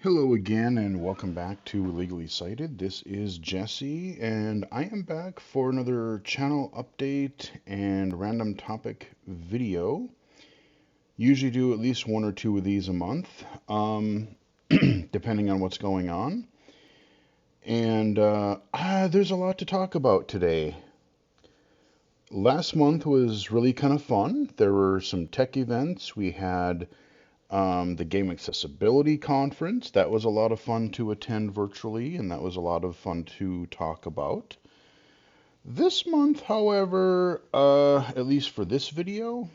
Hello again, and welcome back to Legally Cited. This is Jesse, and I am back for another channel update and random topic video. Usually do at least one or two of these a month, depending on what's going on. And there's a lot to talk about today. Last month was really kind of fun. There were some tech events. We had the Game Accessibility Conference. That was a lot of fun to attend virtually, and that was a lot of fun to talk about. This month, however, at least for this video,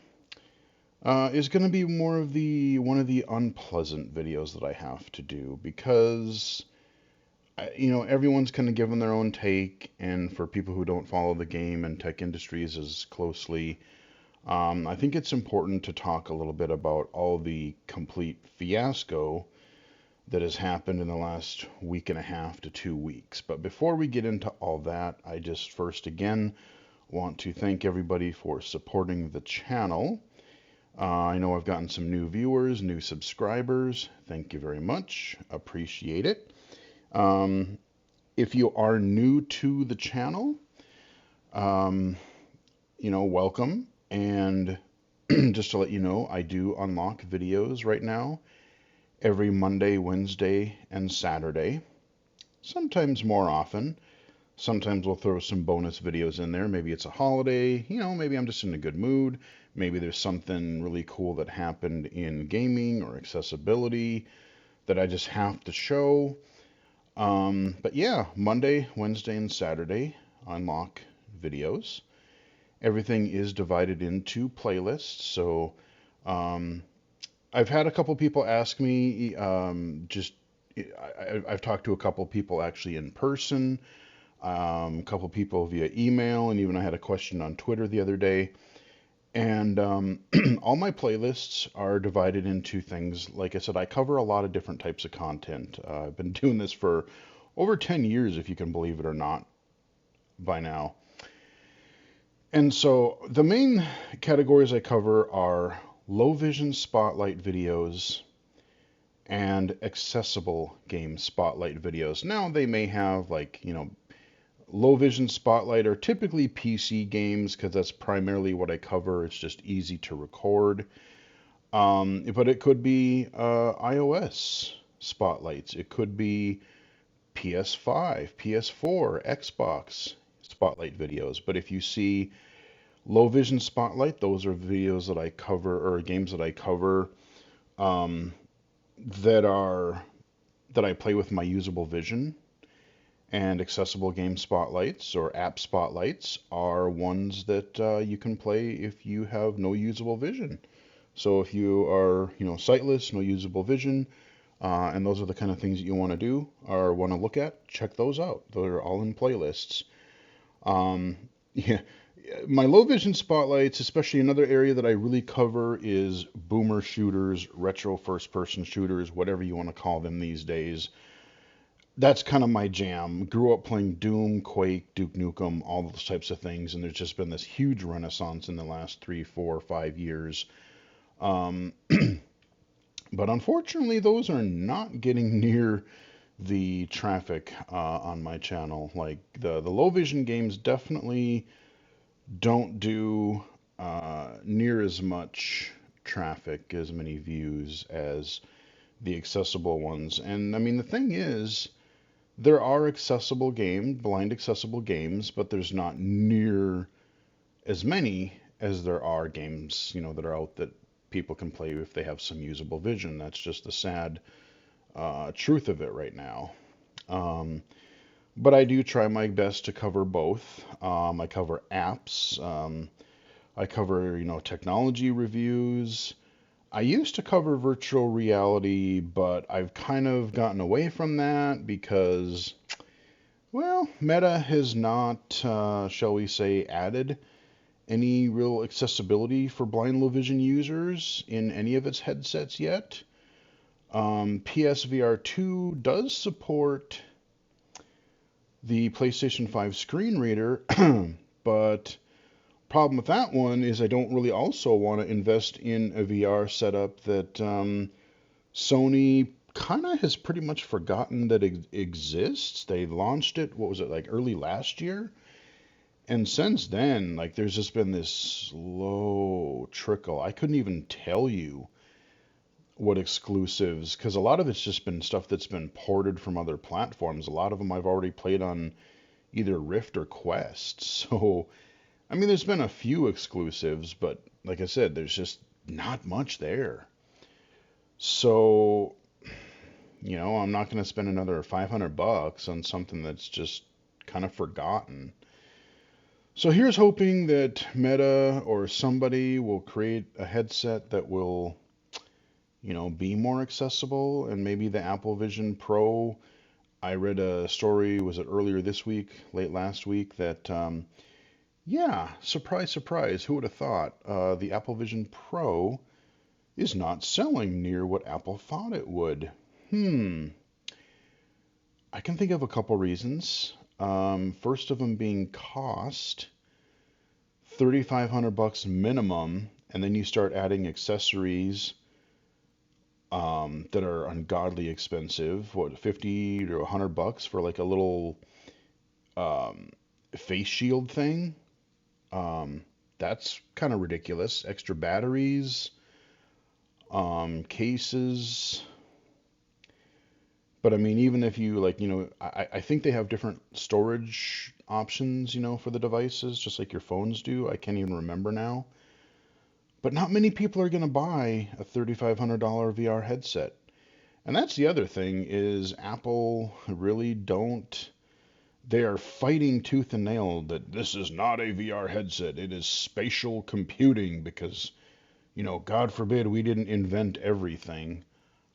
is going to be more of the one of the unpleasant videos that I have to do because everyone's kind of given their own take, and for people who don't follow the game and tech industries as closely, I think it's important to talk a little bit about all the complete fiasco that has happened in the last week and a half to 2 weeks. But before we get into all that, I just first again want to thank everybody for supporting the channel. I know I've gotten some new viewers, new subscribers. Thank you very much. Appreciate it. Um, if you are new to the channel, um, welcome. And just to let you know, I do unlock videos right now every Monday, Wednesday, and Saturday. Sometimes more often. Sometimes we'll throw some bonus videos in there. Maybe it's a holiday, maybe I'm just in a good mood. Maybe there's something really cool that happened in gaming or accessibility that I just have to show. But yeah, Monday, Wednesday, and Saturday, unlock videos. Everything is divided into playlists. So um, I've had a couple people ask me, I've talked to a couple people actually in person, a couple people via email, and even I had a question on Twitter the other day. And all my playlists are divided into things. Like I said, I cover a lot of different types of content. I've been doing this for over 10 years, if you can believe it or not, by now. And so the main categories I cover are low vision spotlight videos and accessible game spotlight videos. Now, they may have low vision spotlight are typically PC games because that's primarily what I cover. It's just easy to record. But it could be iOS spotlights. It could be PS5, PS4, Xbox spotlight videos. But if you see low vision spotlight, those are videos that I cover or games that I cover um, that are that I play with my usable vision. And accessible game spotlights or app spotlights are ones that you can play if you have no usable vision. So if you are, sightless, no usable vision, and those are the kind of things that you want to do or want to look at, check those out. They're all in playlists. Um, yeah, my low vision spotlights, especially another area that I really cover, is boomer shooters, retro first person shooters, whatever you want to call them these days. That's kind of my jam. Grew up playing Doom, Quake, Duke Nukem, all those types of things, and there's just been this huge renaissance in the last 3, 4, 5 years. Um, but unfortunately, those are not getting near the traffic on my channel. Like the low vision games definitely don't do near as much traffic, as many views as the accessible ones. And I mean, the thing is, there are accessible games, blind accessible games, but there's not near as many as there are games, that are out that people can play if they have some usable vision. That's just the sad truth of it right now. Um, but I do try my best to cover both. I cover apps. I cover, technology reviews. I used to cover virtual reality, but I've kind of gotten away from that because, well, Meta has not, shall we say, added any real accessibility for blind low vision users in any of its headsets yet. PSVR 2 does support the PlayStation 5 screen reader, but problem with that one is I don't really also want to invest in a VR setup that Sony kind of has pretty much forgotten that it exists. They launched it, what was it, like early last year? And since then, like there's just been this slow trickle. I couldn't even tell you what exclusives, because a lot of it's just been stuff that's been ported from other platforms. A lot of them I've already played on either Rift or Quest. So, I mean, there's been a few exclusives, but like I said, there's just not much there. So, I'm not going to spend another $500 on something that's just kind of forgotten. So here's hoping that Meta or somebody will create a headset that will, be more accessible, and maybe the Apple Vision Pro. I read a story, was it earlier this week, late last week, that, yeah, surprise, surprise, who would have thought? The Apple Vision Pro is not selling near what Apple thought it would. Hmm. I can think of a couple reasons. First of them being cost, $3,500 minimum, and then you start adding accessories that are ungodly expensive. What, 50 to $100 for like a little um, face shield thing? That's kind of ridiculous. Extra batteries, cases. But I mean, even if you like, I think they have different storage options, for the devices, just like your phones do. I can't even remember now. But not many people are going to buy a $3,500 VR headset. And that's the other thing is Apple really don't. They are fighting tooth and nail that this is not a VR headset. It is spatial computing because, God forbid we didn't invent everything.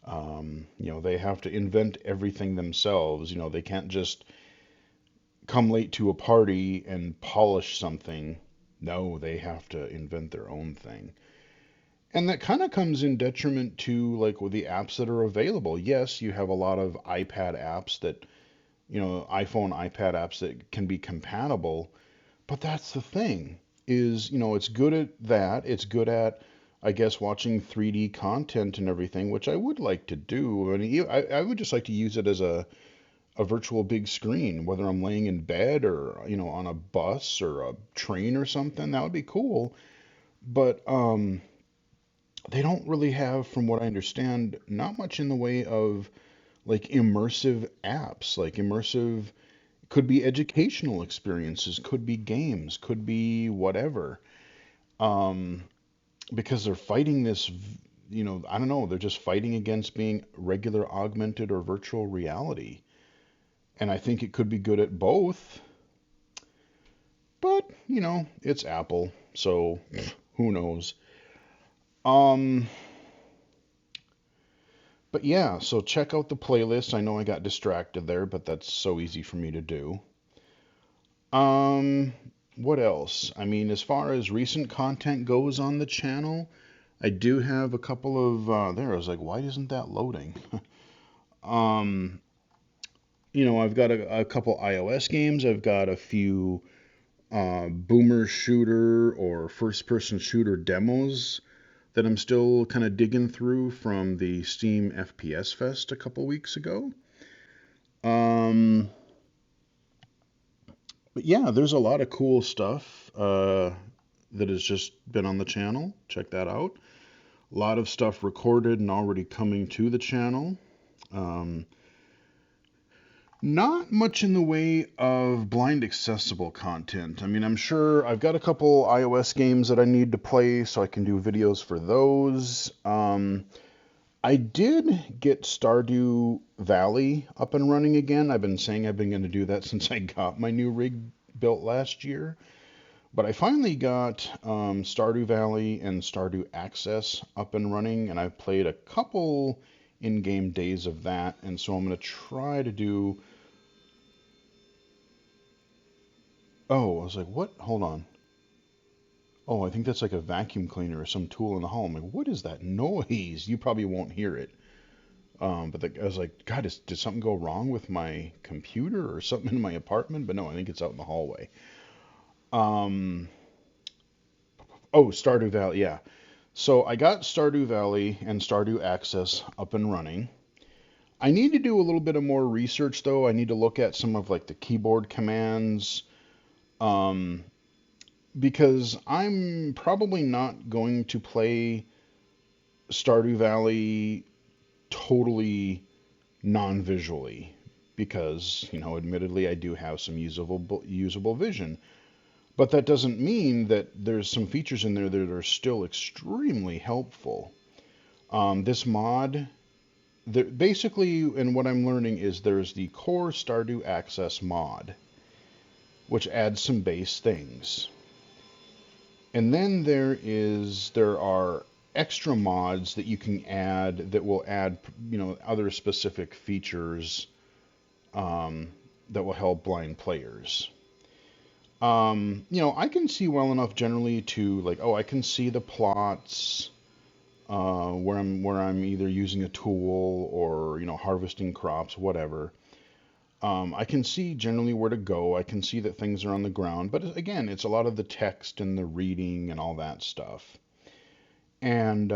They have to invent everything themselves. They can't just come late to a party and polish something. No, they have to invent their own thing. And that kind of comes in detriment to like with the apps that are available. Yes, you have a lot of iPad apps that, iPhone, iPad apps that can be compatible, but that's the thing is, it's good at that. It's good at, I guess, watching 3D content and everything, which I would like to do. I mean, I would just like to use it as a virtual big screen, whether I'm laying in bed or, on a bus or a train or something. That would be cool. But they don't really have, from what I understand, not much in the way of like immersive apps, like immersive could be educational experiences, could be games, could be whatever. Um, because they're fighting this, I don't know, they're just fighting against being regular augmented or virtual reality. And I think it could be good at both, but, it's Apple, so who knows. Um, but yeah, so check out the playlist. I know I got distracted there, but that's so easy for me to do. Um, what else? I mean, as far as recent content goes on the channel, I do have a couple of there. I was like, why isn't that loading? um, I've got a couple iOS games. I've got a few boomer shooter or first person shooter demos that I'm still kind of digging through from the Steam FPS Fest a couple weeks ago. Um, but yeah, there's a lot of cool stuff that has just been on the channel. Check that out. A lot of stuff recorded and already coming to the channel. Um, Not much in the way of blind accessible content. I mean, I'm sure I've got a couple iOS games that I need to play so I can do videos for those. I did get Stardew Valley up and running again. I've been saying I've been going to do that since I got my new rig built last year. But I finally got Stardew Valley and Stardew Access up and running, and I've played a couple in-game days of that, and so I'm going to try to do. Oh, I was like, what? Hold on. Oh, I think that's like a vacuum cleaner or some tool in the hall. I'm like, what is that noise? You probably won't hear it. I was like, God, did something go wrong with my computer or something in my apartment? But no, I think it's out in the hallway. Um, oh, Stardew Valley, yeah. So I got Stardew Valley and Stardew Access up and running. I need to do a little bit of more research though. I need to look at some of like the keyboard commands, um, because I'm probably not going to play Stardew Valley totally non-visually because, admittedly I do have some usable vision. But that doesn't mean that there's some features in there that are still extremely helpful. This mod, basically, and what I'm learning is there's the core Stardew Access mod, which adds some base things. And then there are extra mods that you can add that will add, other specific features um, that will help blind players. I can see well enough generally to like, oh, I can see the plots where I'm either using a tool or harvesting crops, whatever. I can see generally where to go. I can see that things are on the ground, but again, it's a lot of the text and the reading and all that stuff. And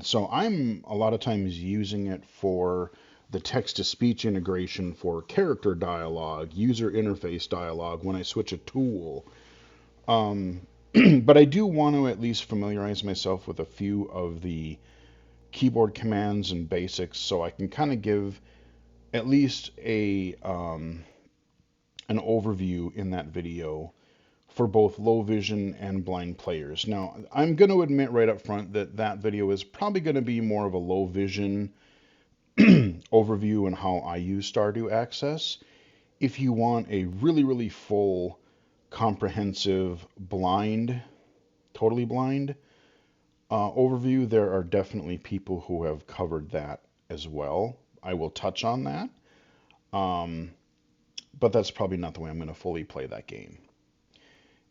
so I'm a lot of times using it for the text to speech integration for character dialogue, user interface dialogue when I switch a tool. Um, but I do want to at least familiarize myself with a few of the keyboard commands and basics so I can kind of give at least an overview in that video for both low vision and blind players. Now, I'm going to admit right up front that that video is probably going to be more of a low vision overview on how I use Stardew Access. If you want a really, really full, comprehensive, totally blind overview, there are definitely people who have covered that as well. I will touch on that, um, but that's probably not the way I'm going to fully play that game.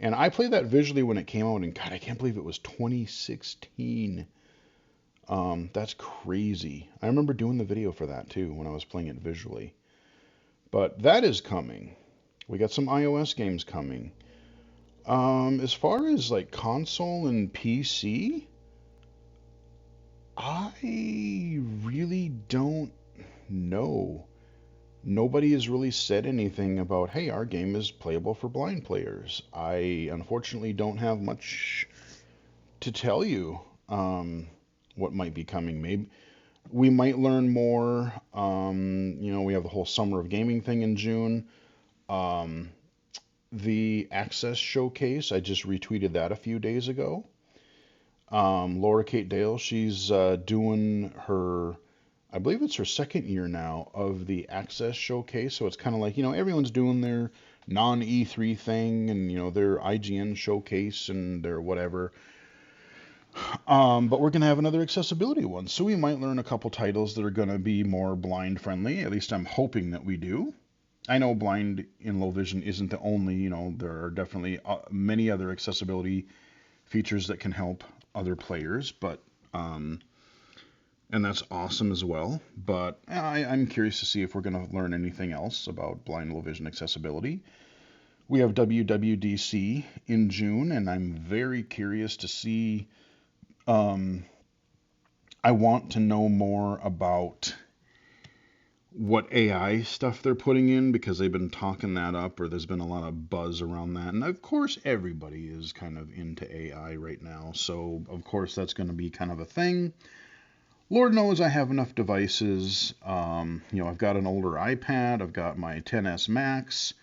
And I played that visually when it came out, and God, I can't believe it was 2016. That's crazy. I remember doing the video for that too when I was playing it visually. But that is coming. We got some iOS games coming. As far as like console and PC, I really don't know. Nobody has really said anything about, hey, our game is playable for blind players. I unfortunately don't have much to tell you what might be coming. Maybe we might learn more. We have the whole Summer of Gaming thing in June. Um, the Access Showcase, I just retweeted that a few days ago. Laura Kate Dale, she's doing her, I believe it's her second year now of the Access Showcase. So it's kind of like, everyone's doing their non E3 thing and, their IGN showcase and their whatever. But we're going to have another accessibility one. So we might learn a couple titles that are going to be more blind friendly. At least I'm hoping that we do. I know blind in low vision isn't the only, there are definitely many other accessibility features that can help other players, but and that's awesome as well. But I'm curious to see if we're going to learn anything else about blind low vision accessibility. We have WWDC in June, and I'm very curious to see. I want to know more about what AI stuff they're putting in because they've been talking that up, or there's been a lot of buzz around that. And of course, everybody is kind of into AI right now. So, of course, that's going to be kind of a thing. Lord knows I have enough devices. I've got an older iPad, I've got my 10s Max.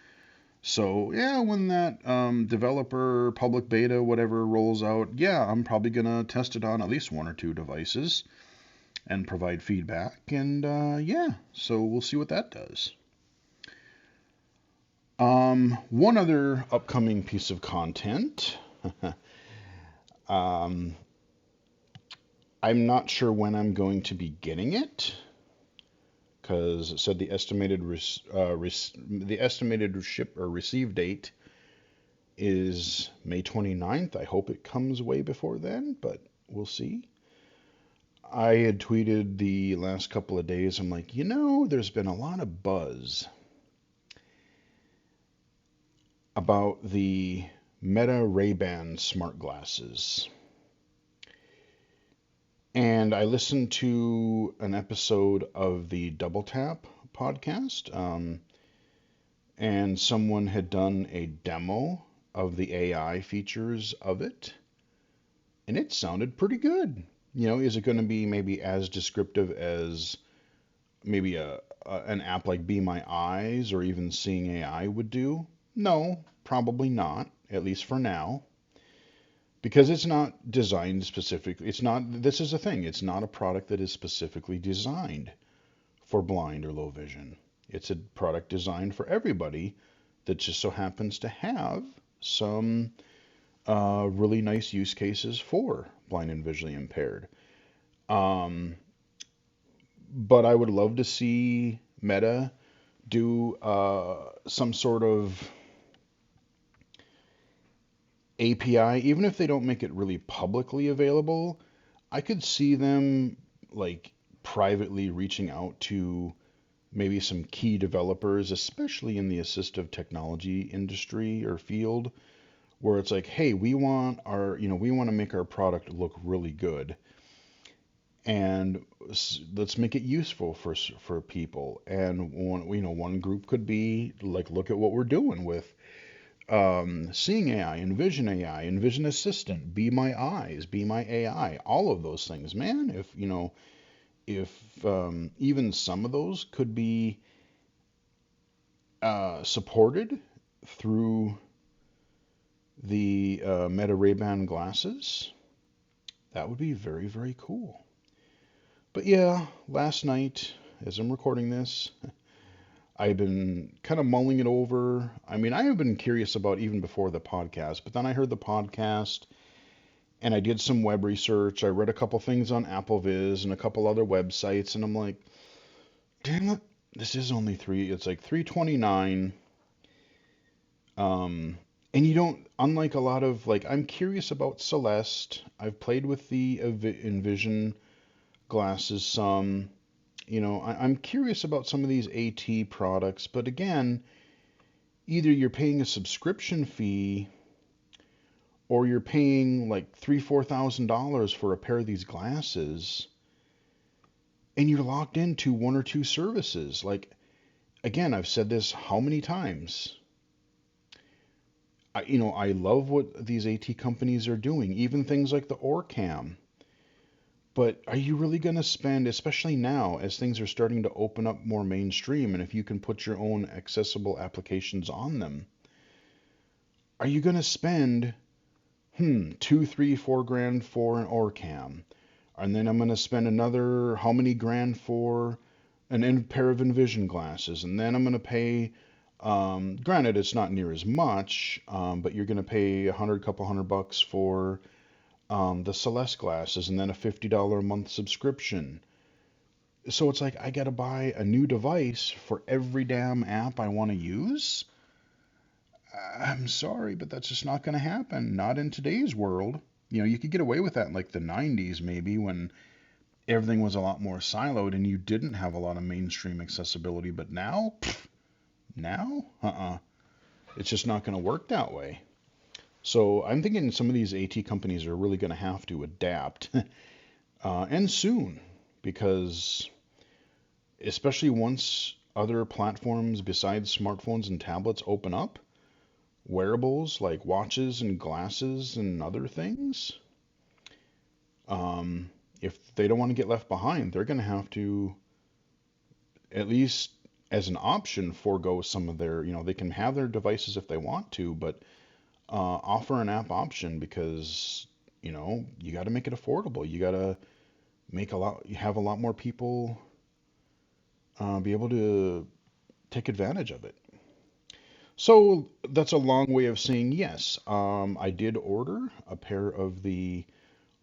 So, yeah, when that developer public beta, whatever, rolls out, yeah, I'm probably going to test it on at least one or two devices and provide feedback. And yeah, so we'll see what that does. One other upcoming piece of content. I'm not sure when I'm going to be getting it because it said the estimated ship or receive date is May 29th. I hope it comes way before then, but we'll see. I had tweeted the last couple of days, I'm like, there's been a lot of buzz about the Meta Ray-Ban smart glasses. And I listened to an episode of the Double Tap podcast, and someone had done a demo of the AI features of it, and it sounded pretty good. Is it going to be maybe as descriptive as maybe an app like Be My Eyes or even Seeing AI would do? No, probably not, at least for now, because it's not designed specifically. It's not, this is the thing, it's not a product that is specifically designed for blind or low vision. It's a product designed for everybody that just so happens to have some really nice use cases for blind and visually impaired. Um, but I would love to see Meta do some sort of API, even if they don't make it really publicly available. I could see them like privately reaching out to maybe some key developers, especially in the assistive technology industry or field, where it's like, hey, we want to make our product look really good, and let's make it useful for people. And one group could be like, look at what we're doing with Seeing AI, Envision AI, Envision Assistant, Be My Eyes, Be My AI, all of those things, man. If even some of those could be supported through the Meta Ray-Ban glasses, that would be very, very cool. But yeah, last night, as I'm recording this, I've been kind of mulling it over. I mean, I have been curious about even before the podcast, but then I heard the podcast and I did some web research. I read a couple things on AppleVis and a couple other websites, and I'm like, damn it, this is only it's like 329. And you don't, unlike a lot of, like, I'm curious about Celeste. I've played with the Envision glasses some. I'm curious about some of these AT products, but again, either you're paying a subscription fee or you're paying like $3,000-4,000 for a pair of these glasses, and you're locked into one or two services. Like, again, I've said this how many times. I love what these AT companies are doing, even things like the Orcam. But are you really going to spend, especially now as things are starting to open up more mainstream, and if you can put your own accessible applications on them, are you going to spend, two, three, $4,000 for an Orcam? And then I'm going to spend another how many grand for an pair of Envision glasses? And then I'm going to pay, granted, it's not near as much, but you're going to pay couple hundred bucks for the Celeste glasses, and then a $50 a month subscription. So it's like I got to buy a new device for every damn app I want to use. I'm sorry, but that's just not going to happen. Not in today's world. You could get away with that in like the 90s maybe, when everything was a lot more siloed and you didn't have a lot of mainstream accessibility. But now, it's just not going to work that way. So I'm thinking some of these AT companies are really going to have to adapt, and soon, because especially once other platforms besides smartphones and tablets open up, wearables like watches and glasses and other things, if they don't want to get left behind, they're going to have to, at least as an option, forego some of their, they can have their devices if they want to, but offer an app option, because you got to make it affordable. You got to have a lot more people be able to take advantage of it. So that's a long way of saying yes. I did order a pair of the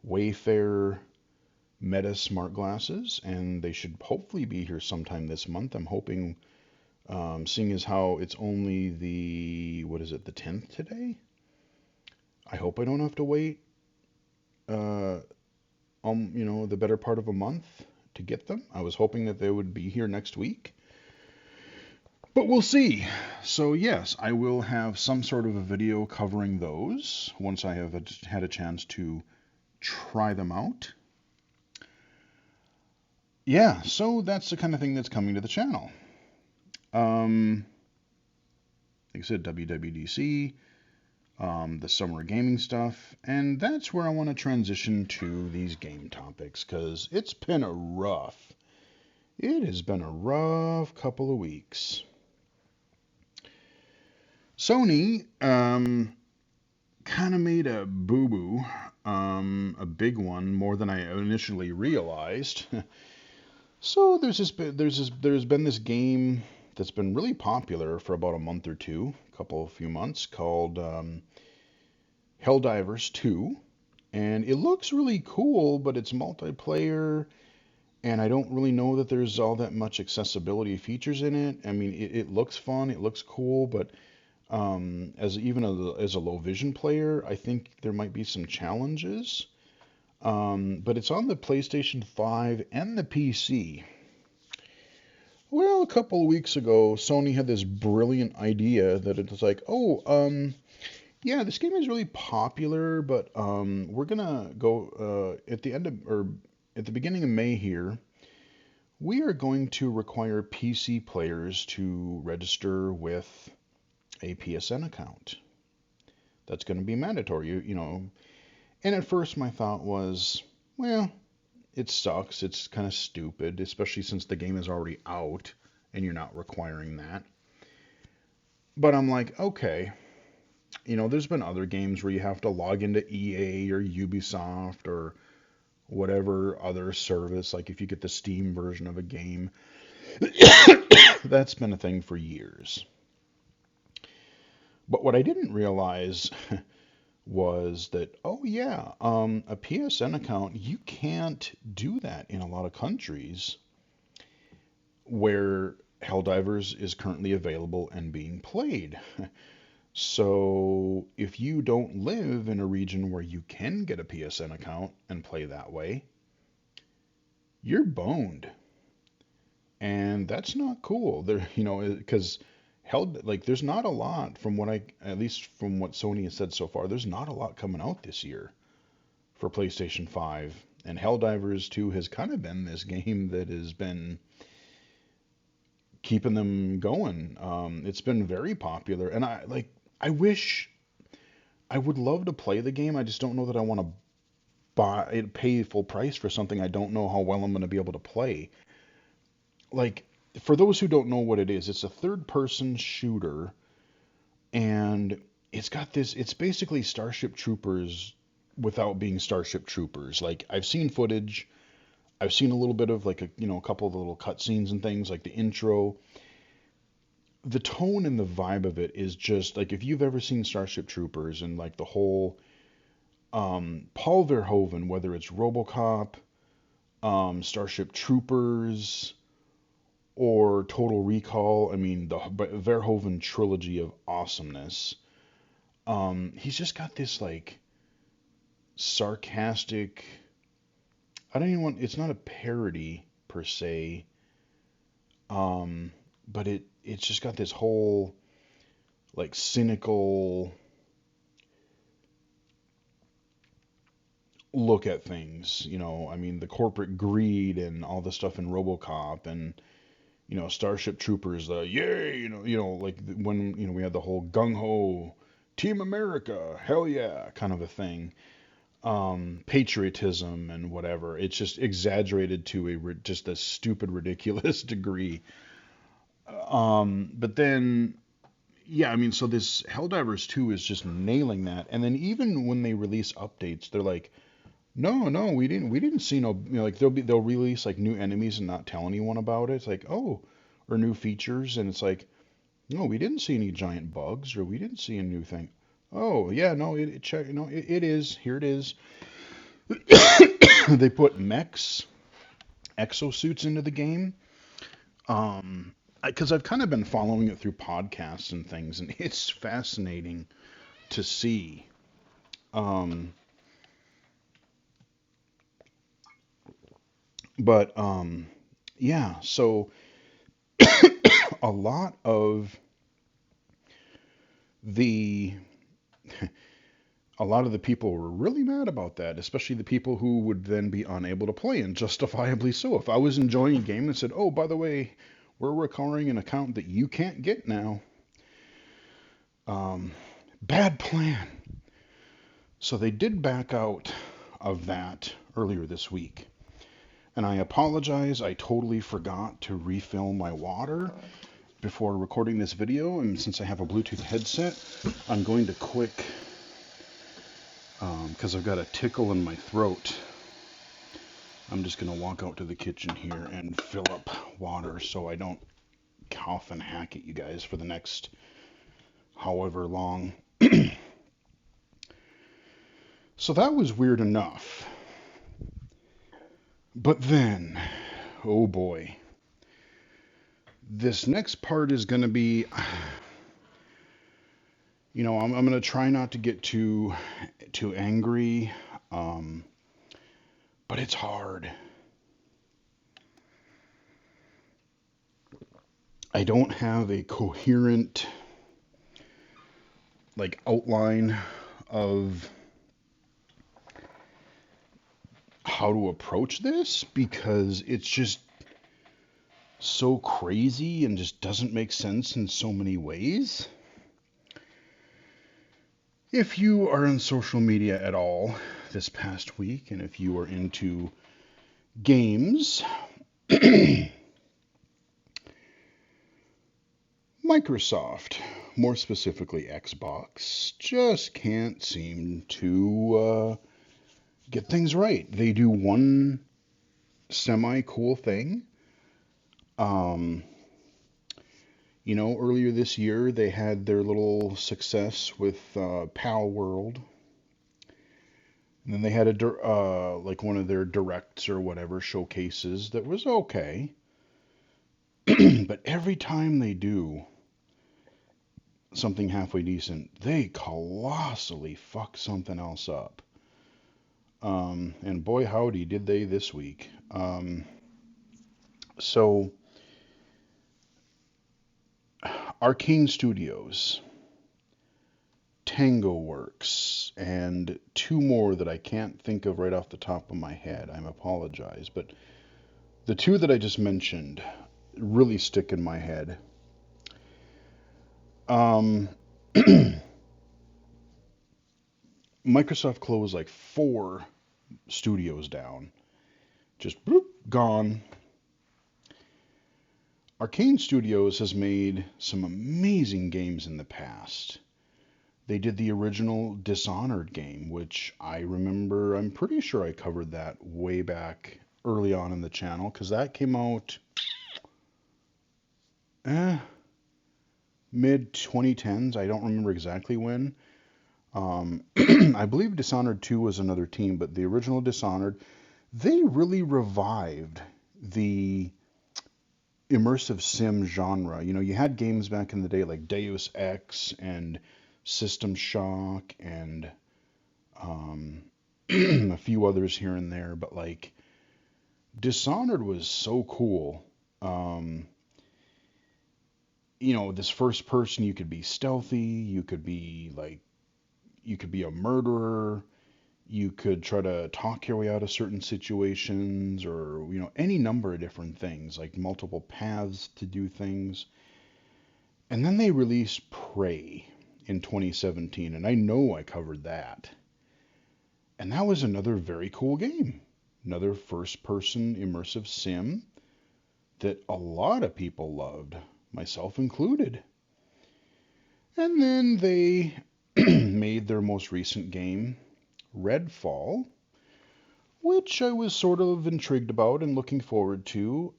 Wayfair Meta smart glasses, and they should hopefully be here sometime this month. I'm hoping, seeing as how it's only the 10th today. I hope I don't have to wait, uh, the better part of a month to get them. I was hoping that they would be here next week, but we'll see. So yes, I will have some sort of a video covering those once I have had a chance to try them out. yeah, so that's the kind of thing that's coming to the channel. Um, like I said, WWDC, the summer gaming stuff, and that's where I want to transition to these game topics because it has been a rough couple of weeks. Sony kind of made a boo boo, a big one, more than I initially realized. So there's been this game that's been really popular for about a month or two, few months, called Helldivers 2, and it looks really cool, but it's multiplayer, and I don't really know that there's all that much accessibility features in it. I mean, it looks fun, it looks cool, but as a low vision player, I think there might be some challenges. But it's on the PlayStation 5 and the PC. Well, a couple of weeks ago, Sony had this brilliant idea that it was like, oh, yeah, this game is really popular, but we're gonna go at the end of or at the beginning of May here. We are going to require PC players to register with a PSN account. That's going to be mandatory, you know. And at first, my thought was, well, it sucks. It's kind of stupid, especially since the game is already out and you're not requiring that. But I'm like, okay, you know, there's been other games where you have to log into EA or Ubisoft or whatever other service, like if you get the Steam version of a game. That's been a thing for years. But what I didn't realize was that, oh yeah, a PSN account, you can't do that in a lot of countries where Helldivers is currently available and being played. So if you don't live in a region where you can get a PSN account and play that way, you're boned. And that's not cool. There, you know, because held like there's not a lot from what at least from what Sony has said so far, there's not a lot coming out this year for PlayStation 5. And Helldivers 2 has kind of been this game that has been keeping them going. It's been very popular, and I wish I would love to play the game. I just don't know that I want to pay full price for something I don't know how well I'm going to be able to play. Like, for those who don't know what it is, it's a third person shooter, and it's basically Starship Troopers without being Starship Troopers. Like, I've seen footage, I've seen a little bit of like a couple of the little cutscenes and things, like the intro. The tone and the vibe of it is just like if you've ever seen Starship Troopers and like the whole Paul Verhoeven, whether it's RoboCop, Starship Troopers, or Total Recall. I mean, the Verhoeven trilogy of awesomeness. He's just got this like sarcastic. I don't even want. It's not a parody per se, but it's just got this whole like cynical look at things. You know, I mean, the corporate greed and all the stuff in RoboCop and Starship Troopers, the yay, like when we had the whole gung ho, Team America, hell yeah, kind of a thing. Patriotism and whatever. It's just exaggerated to just a stupid, ridiculous degree. But then, yeah, I mean, so this Helldivers 2 is just nailing that. And then even when they release updates, they're like, no, we didn't see no, like they'll release like new enemies and not tell anyone about it. It's like, oh, or new features, and it's like, no, we didn't see any giant bugs, or we didn't see a new thing. Oh yeah, no, it is. Here it is. They put mechs, exosuits into the game. Because I've kind of been following it through podcasts and things, and it's fascinating to see. Um, but yeah, so a lot of the a lot of the people were really mad about that, especially the people who would then be unable to play, and justifiably so. If I was enjoying a game and said, "Oh, by the way, we're requiring an account that you can't get now," um, bad plan. So they did back out of that earlier this week. And I apologize, I totally forgot to refill my water before recording this video. And since I have a Bluetooth headset, I'm going to quick, because I've got a tickle in my throat, I'm just going to walk out to the kitchen here and fill up water so I don't cough and hack at you guys for the next however long. So that was weird enough. But then, oh boy, this next part is going to be, I'm going to try not to get too angry, but it's hard. I don't have a coherent, outline of how to approach this, because it's just so crazy and just doesn't make sense in so many ways. If you are on social media at all this past week, and if you are into games, Microsoft, more specifically Xbox, just can't seem to get things right. They do one semi-cool thing. Earlier this year they had their little success with Pal World. And then they had one of their directs or whatever showcases that was okay. But every time they do something halfway decent, they colossally fuck something else up. And boy howdy did they this week. So Arcane Studios, Tango Works, and two more that I can't think of right off the top of my head. I apologize, but the two that I just mentioned really stick in my head. Microsoft closed like 4 studios down. Just bloop, gone. Arcane Studios has made some amazing games in the past. They did the original Dishonored game, which I remember, I'm pretty sure I covered that way back early on in the channel, because that came out mid 2010s. I don't remember exactly when. I believe Dishonored 2 was another team, but the original Dishonored, they really revived the immersive sim genre. You had games back in the day like Deus Ex and System Shock and a few others here and there, but Dishonored was so cool. This first person, you could be stealthy, you could be a murderer, you could try to talk your way out of certain situations, or any number of different things, like multiple paths to do things. And then they released Prey in 2017, and I know I covered that. And that was another very cool game. Another first-person immersive sim that a lot of people loved, myself included. And then they made their most recent game, Redfall, which I was sort of intrigued about and looking forward to.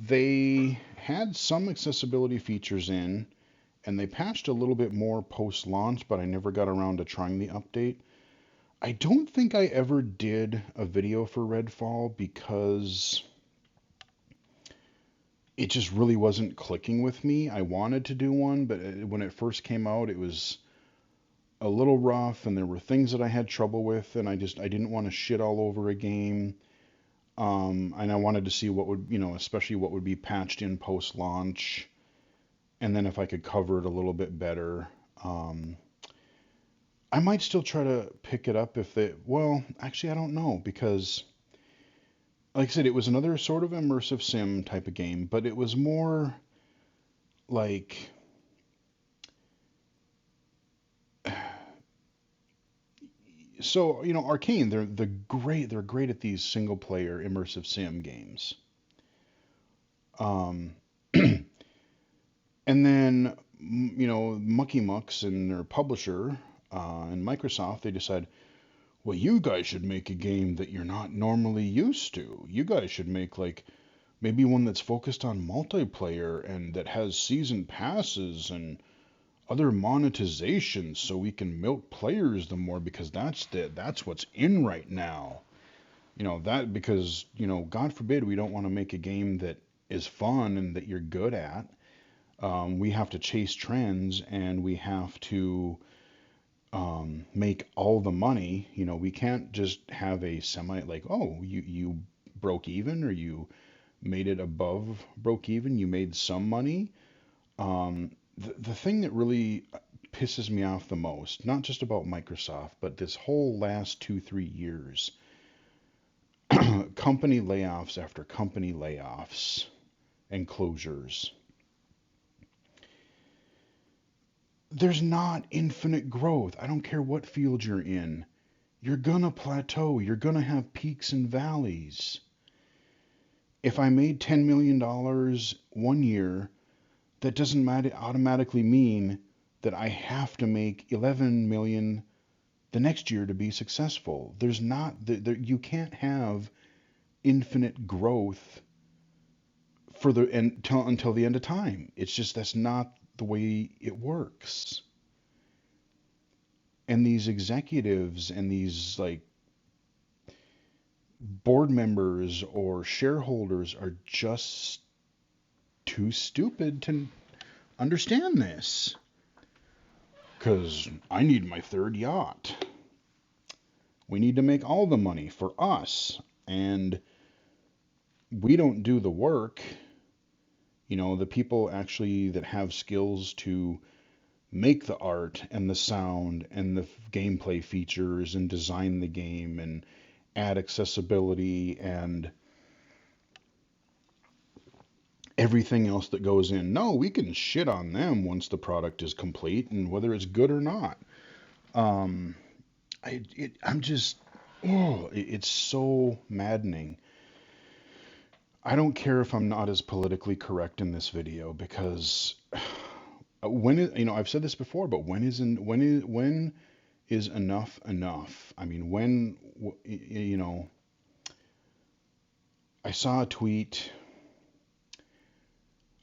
They had some accessibility features in, and they patched a little bit more post-launch, but I never got around to trying the update. I don't think I ever did a video for Redfall because it just really wasn't clicking with me. I wanted to do one, but when it first came out, it was a little rough, and there were things that I had trouble with, and I didn't want to shit all over a game. And I wanted to see what would, especially what would be patched in post-launch, and then if I could cover it a little bit better. I might still try to pick it up if they, well, actually, I don't know because, like I said, it was another sort of immersive sim type of game, but it was more like, so, Arcane, they're great at these single player immersive sim games. Um, and then, Mucky Mucks and their publisher, and Microsoft, they decide, well, you guys should make a game that you're not normally used to. You guys should make like maybe one that's focused on multiplayer and that has season passes and other monetizations so we can milk players the more because that's what's in right now. That because, God forbid we don't want to make a game that is fun and that you're good at. We have to chase trends and we have to make all the money. We can't just have a semi like, oh, you broke even or you made it above broke even. You made some money. The thing that really pisses me off the most, not just about Microsoft, but this whole last 2, 3 years, company layoffs after company layoffs and closures. There's not infinite growth. I don't care what field you're in. You're gonna plateau. You're gonna have peaks and valleys. If I made $10 million one year, that doesn't automatically mean that I have to make 11 million the next year to be successful. There's not you can't have infinite growth for the until the end of time. It's just that's not the way it works. And these executives and these like board members or shareholders are just too stupid to understand this. Because I need my third yacht. We need to make all the money for us. And we don't do the work. The people actually that have skills to make the art and the sound and the gameplay features and design the game and add accessibility and everything else that goes in. No, we can shit on them once the product is complete and whether it's good or not. Um, I'm just, oh, it's so maddening. I don't care if I'm not as politically correct in this video because I've said this before, but when is enough enough? I mean, I saw a tweet.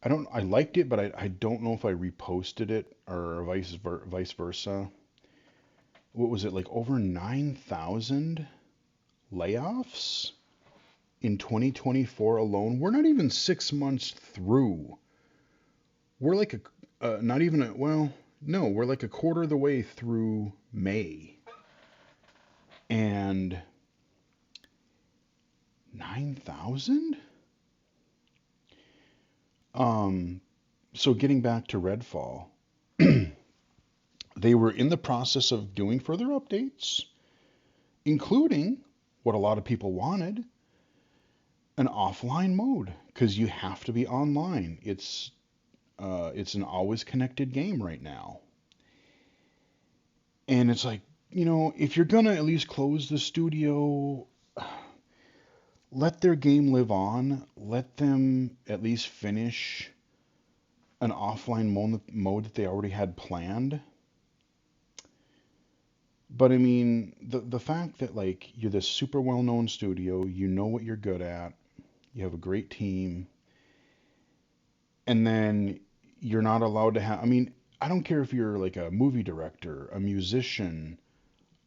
I liked it, but I don't know if I reposted it or vice versa. What was it, like over 9,000 layoffs in 2024 alone? We're not even 6 months through. We're like not even well, no, we're like a quarter of the way through May. And 9,000? So getting back to Redfall, they were in the process of doing further updates, including what a lot of people wanted, an offline mode, because you have to be online. It's an always connected game right now. And it's like, if you're gonna at least close the studio, let their game live on. Let them at least finish an offline mode that they already had planned. But I mean, the fact that like you're this super well-known studio, you know what you're good at, you have a great team, and then you're not allowed to have. I mean, I don't care if you're like a movie director, a musician,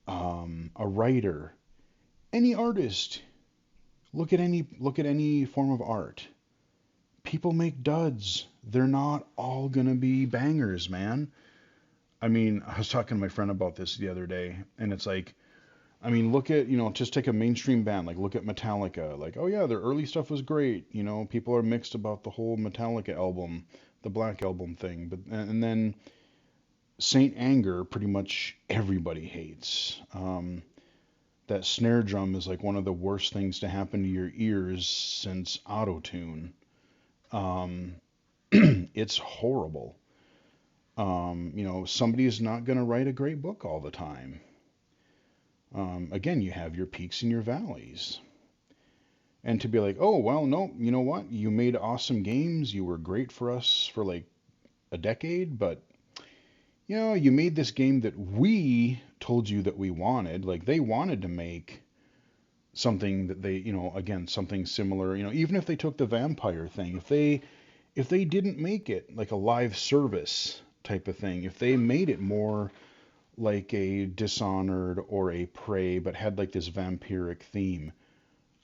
a writer, any artist. Look at any form of art. People make duds. They're not all gonna be bangers, man. I mean, I was talking to my friend about this the other day, and it's like, I mean, look at, just take a mainstream band, like look at Metallica. Like, oh yeah, their early stuff was great. People are mixed about the whole Metallica album, the Black Album thing. But and then Saint Anger, pretty much everybody hates. That snare drum is like one of the worst things to happen to your ears since autotune. Um, it's horrible. Somebody is not going to write a great book all the time. Again, you have your peaks and your valleys. And to be like, oh, well, no, you know what? You made awesome games. You were great for us for like a decade, but you made this game that we told you that we wanted. Like they wanted to make something that they, again, something similar. Even if they took the vampire thing, if they didn't make it like a live service type of thing, if they made it more like a Dishonored or a Prey, but had like this vampiric theme,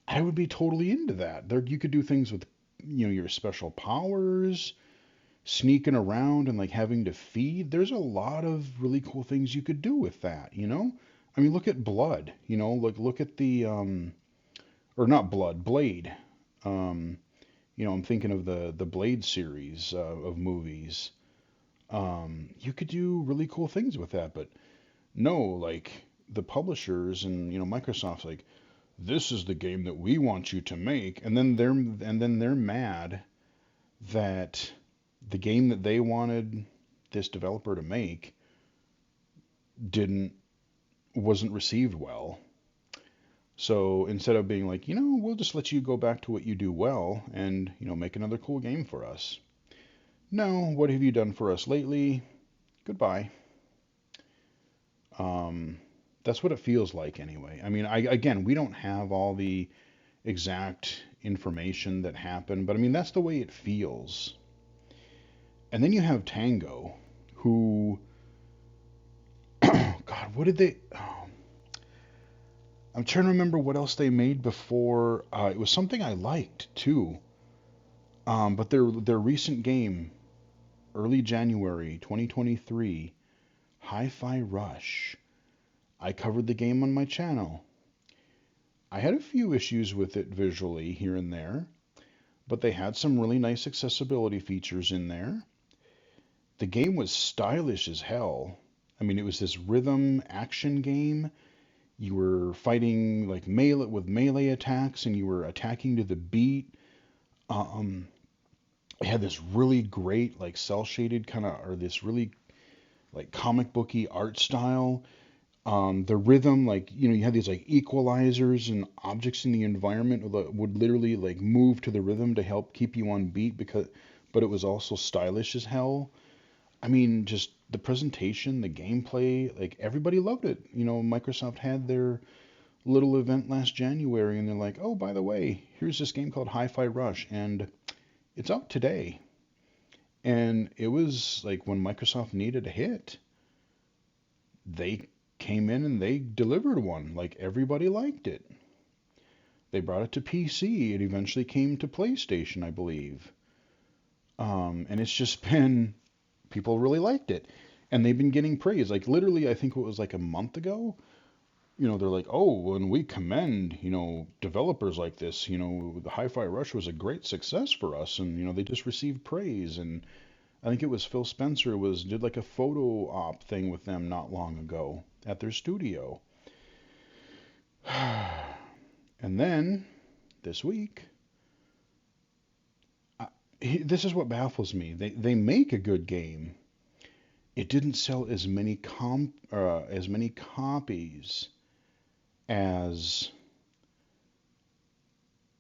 I would be totally into that. There, you could do things with, your special powers, sneaking around and like having to feed. There's a lot of really cool things you could do with that. I mean, look at Blood, look at the or not Blood, Blade. Um, I'm thinking of the Blade series of movies. You could do really cool things with that, but no, like the publishers and Microsoft's like, this is the game that we want you to make, and then they're mad that the game that they wanted this developer to make didn't wasn't received well. So instead of being like, we'll just let you go back to what you do well and, make another cool game for us. No, what have you done for us lately? Goodbye. Um, that's what it feels like anyway. I mean, again, we don't have all the exact information that happened, but I mean, that's the way it feels. And then you have Tango, who, God, what did they? Oh, I'm trying to remember what else they made before. It was something I liked too. But their recent game, early January 2023, Hi-Fi Rush. I covered the game on my channel. I had a few issues with it visually here and there, but they had some really nice accessibility features in there. The game was stylish as hell. I mean, it was this rhythm action game. You were fighting like melee attacks, and you were attacking to the beat. Um, it had this really great like cell shaded kind of, or this really like comic booky art style. The rhythm, like you had these like equalizers and objects in the environment that would literally like move to the rhythm to help keep you on beat, but it was also stylish as hell. I mean, just the presentation, the gameplay, like everybody loved it. Microsoft had their little event last January, and they're like, oh, by the way, here's this game called Hi-Fi Rush, and it's out today. And it was like when Microsoft needed a hit, they came in and they delivered one. Like everybody liked it. They brought it to PC. It eventually came to PlayStation, I believe. And it's just been, people really liked it. And they've been getting praise. Like literally, I think it was like a month ago. They're like, oh, and we commend, developers like this. The Hi-Fi Rush was a great success for us, and they just received praise. And I think it was Phil Spencer did like a photo op thing with them not long ago at their studio. And then this week, this is what baffles me. They make a good game. It didn't sell as many copies as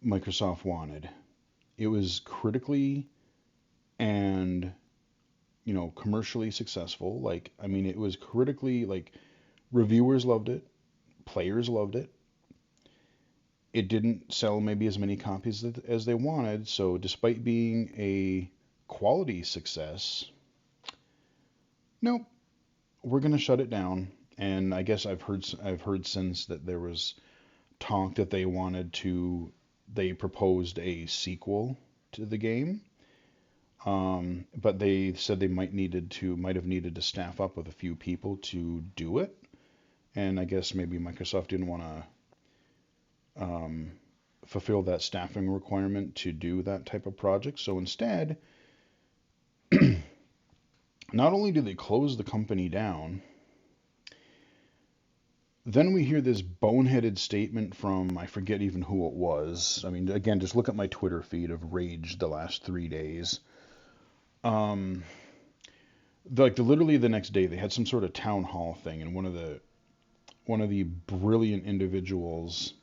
Microsoft wanted. It was critically and commercially successful. Like, I mean, it was critically, like, reviewers loved it, players loved it. It didn't sell maybe as many copies as they wanted, so despite being a quality success, nope, we're gonna shut it down. And I guess I've heard since that there was talk that they proposed a sequel to the game. But they said they might have needed to staff up with a few people to do it. And I guess maybe Microsoft didn't want to fulfill that staffing requirement to do that type of project. So instead, Not only do they close the company down, then we hear this boneheaded statement from, I forget even who it was. I mean, again, just look at my Twitter feed of rage the last 3 days. Um, literally the next day, they had some sort of town hall thing, and one of the brilliant individuals,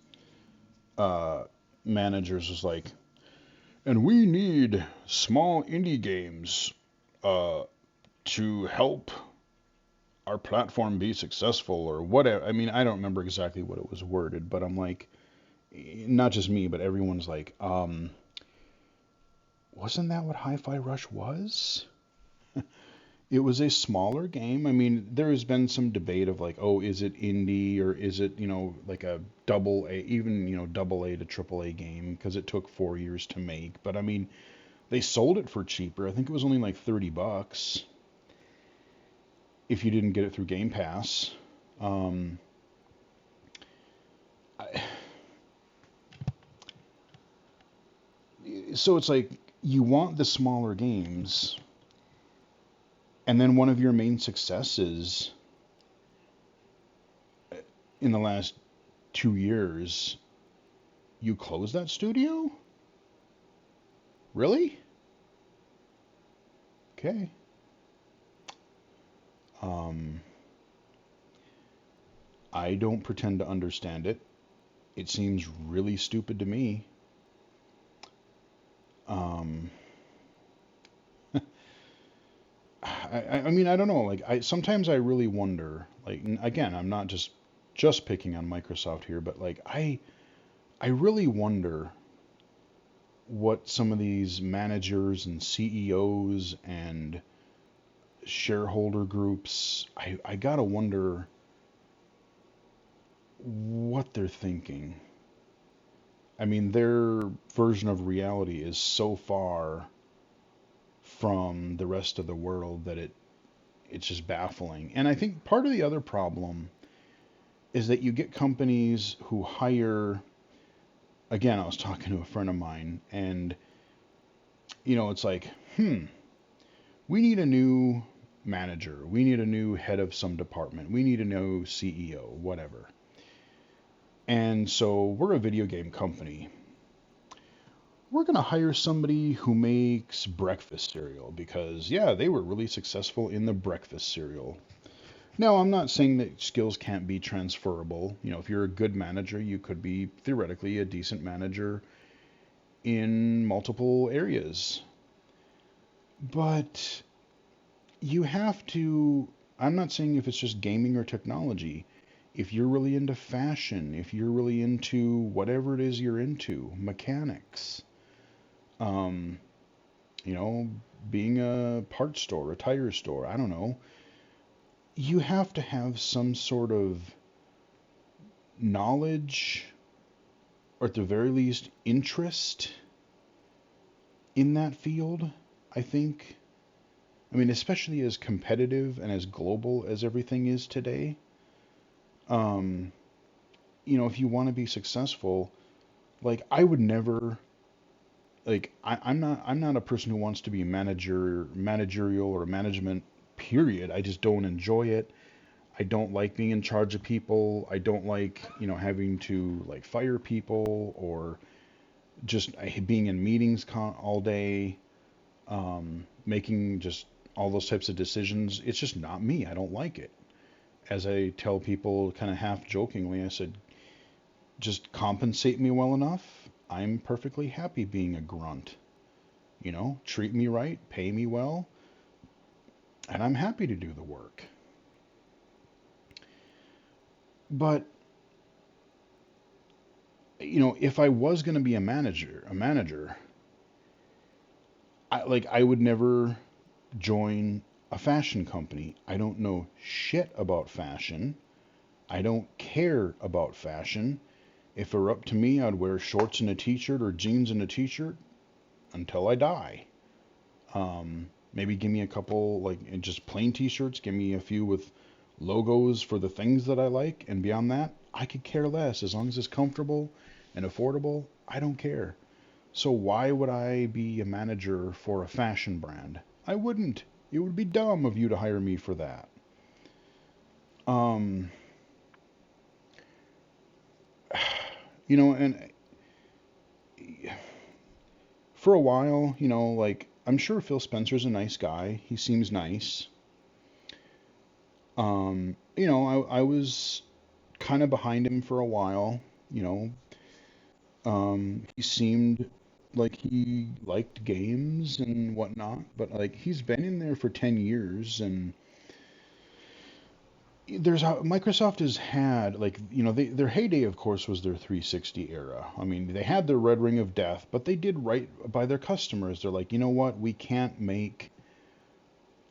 uh, managers was like, and we need small indie games uh, to help our platform be successful or whatever. I mean, I don't remember exactly what it was worded, but I'm like, not just me, but everyone's like, wasn't that what Hi-Fi Rush was? It was a smaller game. I mean, there has been some debate of like, oh, is it indie or is it, like a double A, even, double A to triple A game because it took 4 years to make. But I mean, they sold it for cheaper. I think it was only like $30 if you didn't get it through Game Pass. Um, I, so it's like you want the smaller games, and then one of your main successes in the last 2 years, you close that studio? Really? Okay. Um, I don't pretend to understand it. It seems really stupid to me. Um, I mean, I don't know. Like, sometimes I really wonder. Like, again, I'm not just picking on Microsoft here, but like, I really wonder what some of these managers and CEOs and shareholder groups. I gotta wonder what they're thinking. I mean, their version of reality is so far from the rest of the world that it's just baffling. And I think part of the other problem is that you get companies who hire, again, I was talking to a friend of mine, and it's like, we need a new manager, we need a new head of some department, we need a new CEO, whatever. And so we're a video game company. We're going to hire somebody who makes breakfast cereal because, yeah, they were really successful in the breakfast cereal. Now, I'm not saying that skills can't be transferable. If you're a good manager, you could be theoretically a decent manager in multiple areas. But you have to, I'm not saying if it's just gaming or technology. If you're really into fashion, if you're really into whatever it is you're into, mechanics, um, you know, being a parts store, a tire store, I don't know, you have to have some sort of knowledge or at the very least interest in that field, I think. I mean, especially as competitive and as global as everything is today. Um, if you want to be successful, like I would never like I'm not a person who wants to be managerial or management period. I just don't enjoy it. I don't like being in charge of people. I don't like, having to like fire people or just being in meetings all day, making just all those types of decisions. It's just not me. I don't like it. As I tell people kind of half jokingly, I said, just compensate me well enough. I'm perfectly happy being a grunt. Treat me right, pay me well, and I'm happy to do the work. But, if I was going to be a manager, I would never join a fashion company. I don't know shit about fashion. I don't care about fashion. If it were up to me, I'd wear shorts and a t-shirt or jeans and a t-shirt until I die. Maybe give me a couple, like just plain t-shirts, give me a few with logos for the things that I like, and beyond that, I could care less. As long as it's comfortable and affordable, I don't care. So why would I be a manager for a fashion brand? I wouldn't. It would be dumb of you to hire me for that. Um, and for a while, like I'm sure Phil Spencer's a nice guy. He seems nice. I was kind of behind him for a while. You know, he seemed like he liked games and whatnot, but like he's been in there for 10 years, and Microsoft has had like their heyday, of course, was their 360 era. I mean, they had their red ring of death, but they did right by their customers. They're like, you know what, we can't make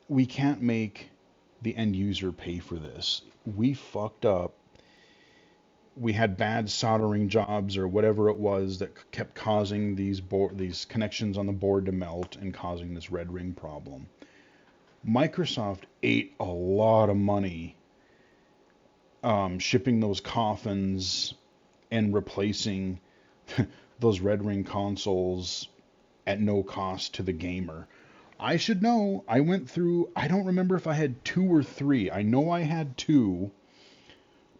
the end user pay for this. We fucked up. We had bad soldering jobs or whatever it was that kept causing these connections on the board to melt and causing this red ring problem. Microsoft ate a lot of money shipping those coffins and replacing those red ring consoles at no cost to the gamer. I should know. I went through. I don't remember if I had two or three. I know I had two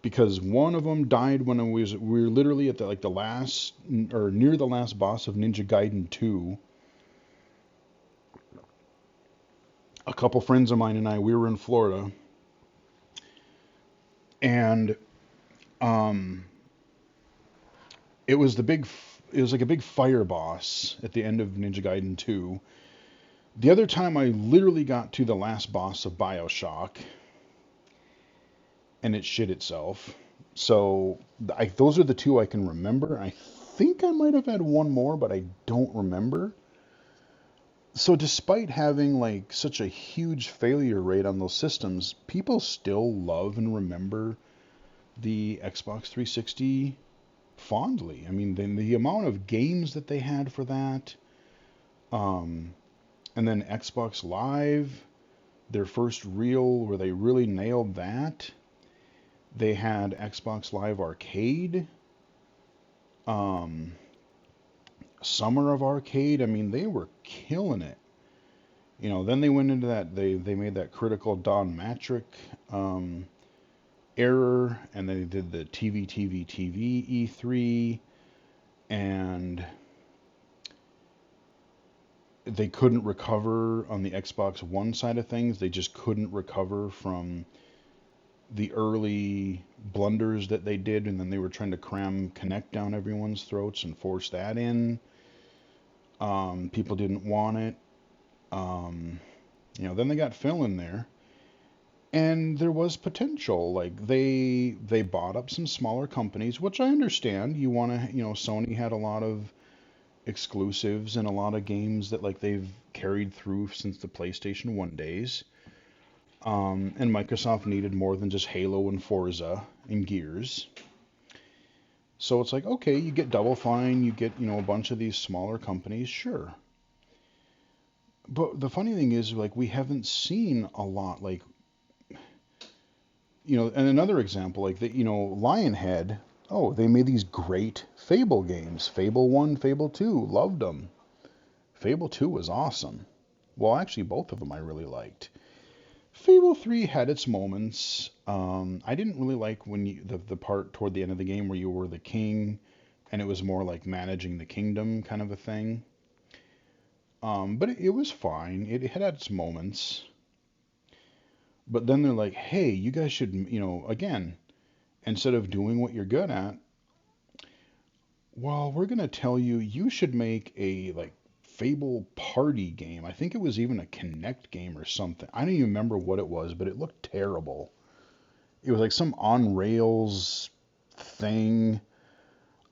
because one of them died when we were literally at the last or near the last boss of Ninja Gaiden 2. A couple friends of mine and I, we were in Florida, and um, it was the big. It was like a big fire boss at the end of Ninja Gaiden 2. The other time I literally got to the last boss of BioShock, and it shit itself. So those are the two I can remember. I think I might have had one more, but I don't remember. So despite having like such a huge failure rate on those systems, people still love and remember the Xbox 360 fondly. I mean, the amount of games that they had for that, um, and then Xbox Live, their first real where they really nailed that. They had Xbox Live Arcade, um, Summer of Arcade. I mean, they were killing it. Then they went into that. They made that critical Don Matrick um, error, and then they did the TV E3, and they couldn't recover on the Xbox One side of things. They just couldn't recover from the early blunders that they did, and then they were trying to cram Connect down everyone's throats and force that in. People didn't want it. Um, then they got Phil in there, and there was potential. Like they bought up some smaller companies, which I understand. You want to, Sony had a lot of exclusives and a lot of games that like they've carried through since the PlayStation 1 days. And Microsoft needed more than just Halo and Forza and Gears. So it's like, okay, you get Double Fine, you get, a bunch of these smaller companies, sure. But the funny thing is, like, we haven't seen a lot, like, and another example, like, Lionhead, oh, they made these great Fable games. Fable 1, Fable 2, loved them. Fable 2 was awesome. Well, actually, both of them I really liked. Fable 3 had its moments. I didn't really like when the part toward the end of the game where you were the king, and it was more like managing the kingdom kind of a thing. But it was fine. It had its moments. But then they're like, hey, you guys should, again, instead of doing what you're good at, well, we're gonna tell you you should make a like Fable party game. I think it was even a Connect game or something. I don't even remember what it was, but it looked terrible. It was like some on rails thing.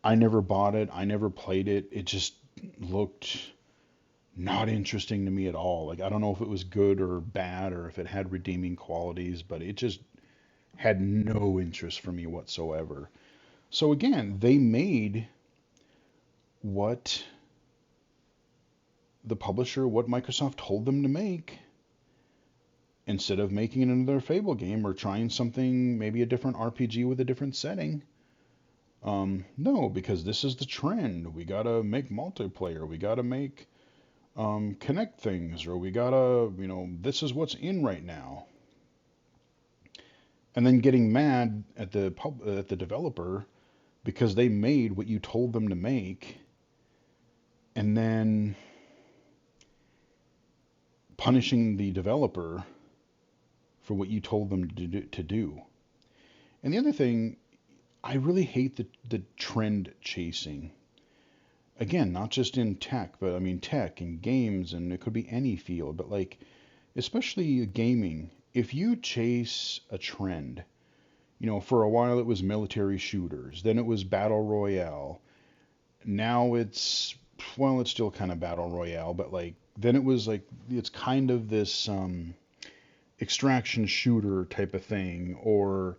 I never bought it. I never played it. It just looked not interesting to me at all. Like I don't know if it was good or bad or if it had redeeming qualities, but it just had no interest for me whatsoever. So again, they made what what Microsoft told them to make, instead of making another Fable game or trying something, maybe a different RPG with a different setting. No, because this is the trend. We gotta make multiplayer. We gotta make connect things, or we gotta, this is what's in right now. And then getting mad at the developer because they made what you told them to make, and then punishing the developer for what you told them to do. And the other thing, I really hate the trend chasing. Again, not just in tech, but I mean tech and games, and it could be any field, but like especially gaming. If you chase a trend, for a while it was military shooters, then it was battle royale. Now it's still kind of battle royale, but like then it was like it's kind of this extraction shooter type of thing, or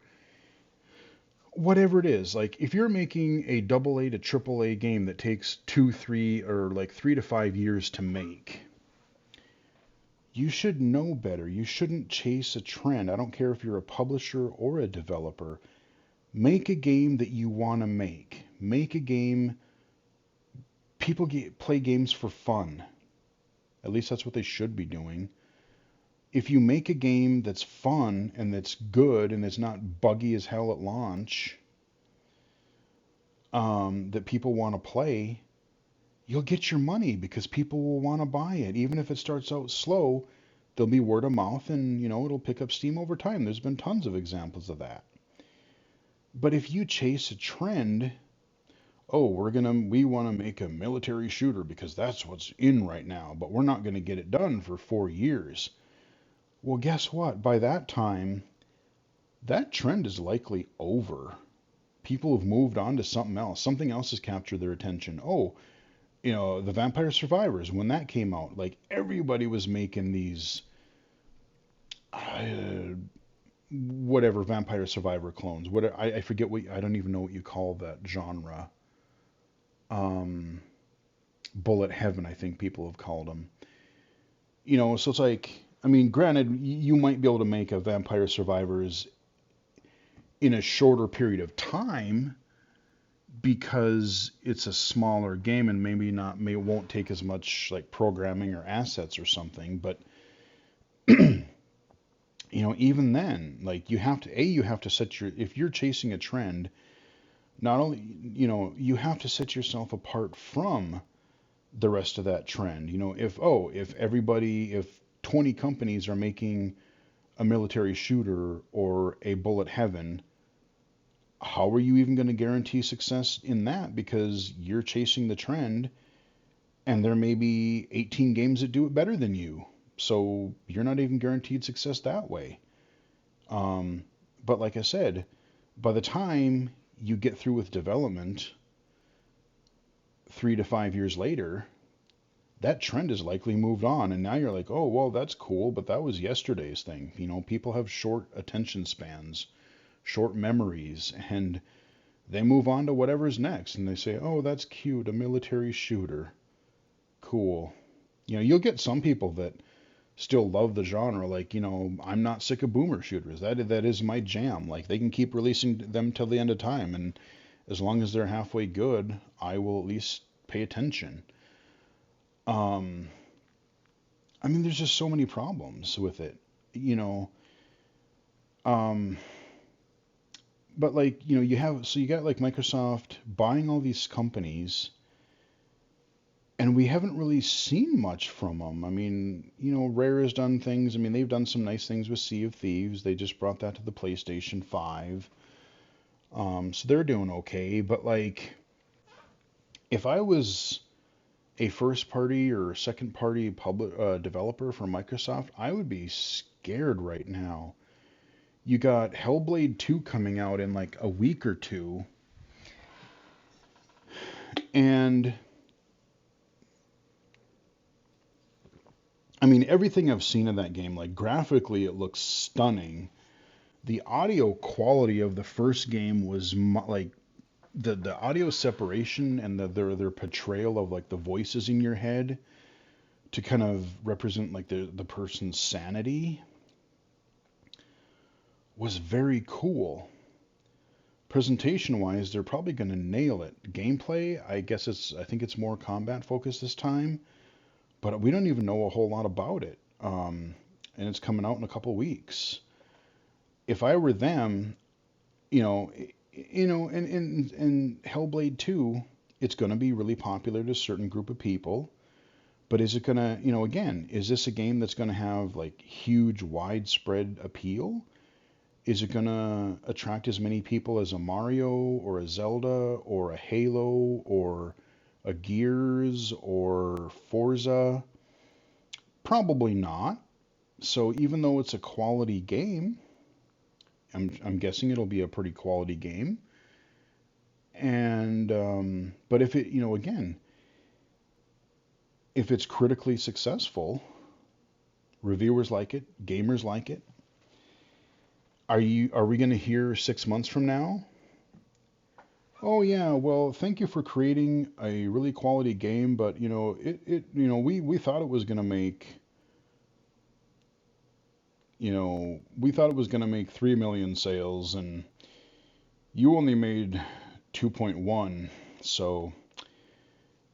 whatever it is. Like if you're making a double A to triple A game that takes 2, 3, or like 3 to 5 years to make, you should know better. You shouldn't chase a trend. I don't care if you're a publisher or a developer. Make a game that you want to make. Make a game. People play games for fun. At least that's what they should be doing. If you make a game that's fun and that's good and it's not buggy as hell at launch, that people want to play, you'll get your money because people will want to buy it. Even if it starts out slow, there'll be word of mouth and, it'll pick up steam over time. There's been tons of examples of that. But if you chase a trend, oh, we want to make a military shooter because that's what's in right now, but we're not going to get it done for 4 years. Well, guess what? By that time, that trend is likely over. People have moved on to something else. Something else has captured their attention. Oh, the Vampire Survivors, when that came out, like everybody was making these whatever Vampire Survivor clones. What I forget I don't even know what you call that genre. Um, Bullet Heaven, I think people have called them. So it's like, I mean, granted, you might be able to make a Vampire Survivors in a shorter period of time because it's a smaller game and maybe won't take as much like programming or assets or something. But even then, like you have to set if you're chasing a trend, not only, you have to set yourself apart from the rest of that trend. If 20 companies are making a military shooter or a Bullet Heaven, how are you even going to guarantee success in that? Because you're chasing the trend and there may be 18 games that do it better than you. So you're not even guaranteed success that way. But like I said, by the time you get through with development 3 to 5 years later, that trend has likely moved on. And now you're like, oh, well, that's cool, but that was yesterday's thing. People have short attention spans, short memories, and they move on to whatever's next. And they say, oh, that's cute, a military shooter. Cool. You'll get some people that still love the genre. Like, I'm not sick of boomer shooters. That is my jam. Like, they can keep releasing them till the end of time. And as long as they're halfway good, I will at least pay attention. I mean, there's just so many problems with it, you know. Um, but like, you got like Microsoft buying all these companies, and we haven't really seen much from them. I mean, Rare has done things. I mean, they've done some nice things with Sea of Thieves. They just brought that to the PlayStation 5. So they're doing okay. But like, if I was a first party or second party public developer for Microsoft, I would be scared right now. You got Hellblade 2 coming out in like a week or two, and I mean, everything I've seen of that game, like graphically, it looks stunning. The audio quality of the first game was like the audio separation and their portrayal of like the voices in your head to kind of represent like the person's sanity was very cool. Presentation wise, they're probably going to nail it. Gameplay, I think it's more combat focused this time, but we don't even know a whole lot about it. And it's coming out in a couple weeks. If I were them, you know, and Hellblade 2, it's going to be really popular to a certain group of people. But is it going to, again, is this a game that's going to have like huge widespread appeal? Is it going to attract as many people as a Mario or a Zelda or a Halo or a Gears or Forza? Probably not. So even though it's a quality game, I'm guessing it'll be a pretty quality game. And but if it, again, if it's critically successful, reviewers like it, gamers like it. Are we going to hear 6 months from now? Oh yeah, well, thank you for creating a really quality game, but we thought it was going to make, we thought it was going to make 3 million sales and you only made 2.1. So,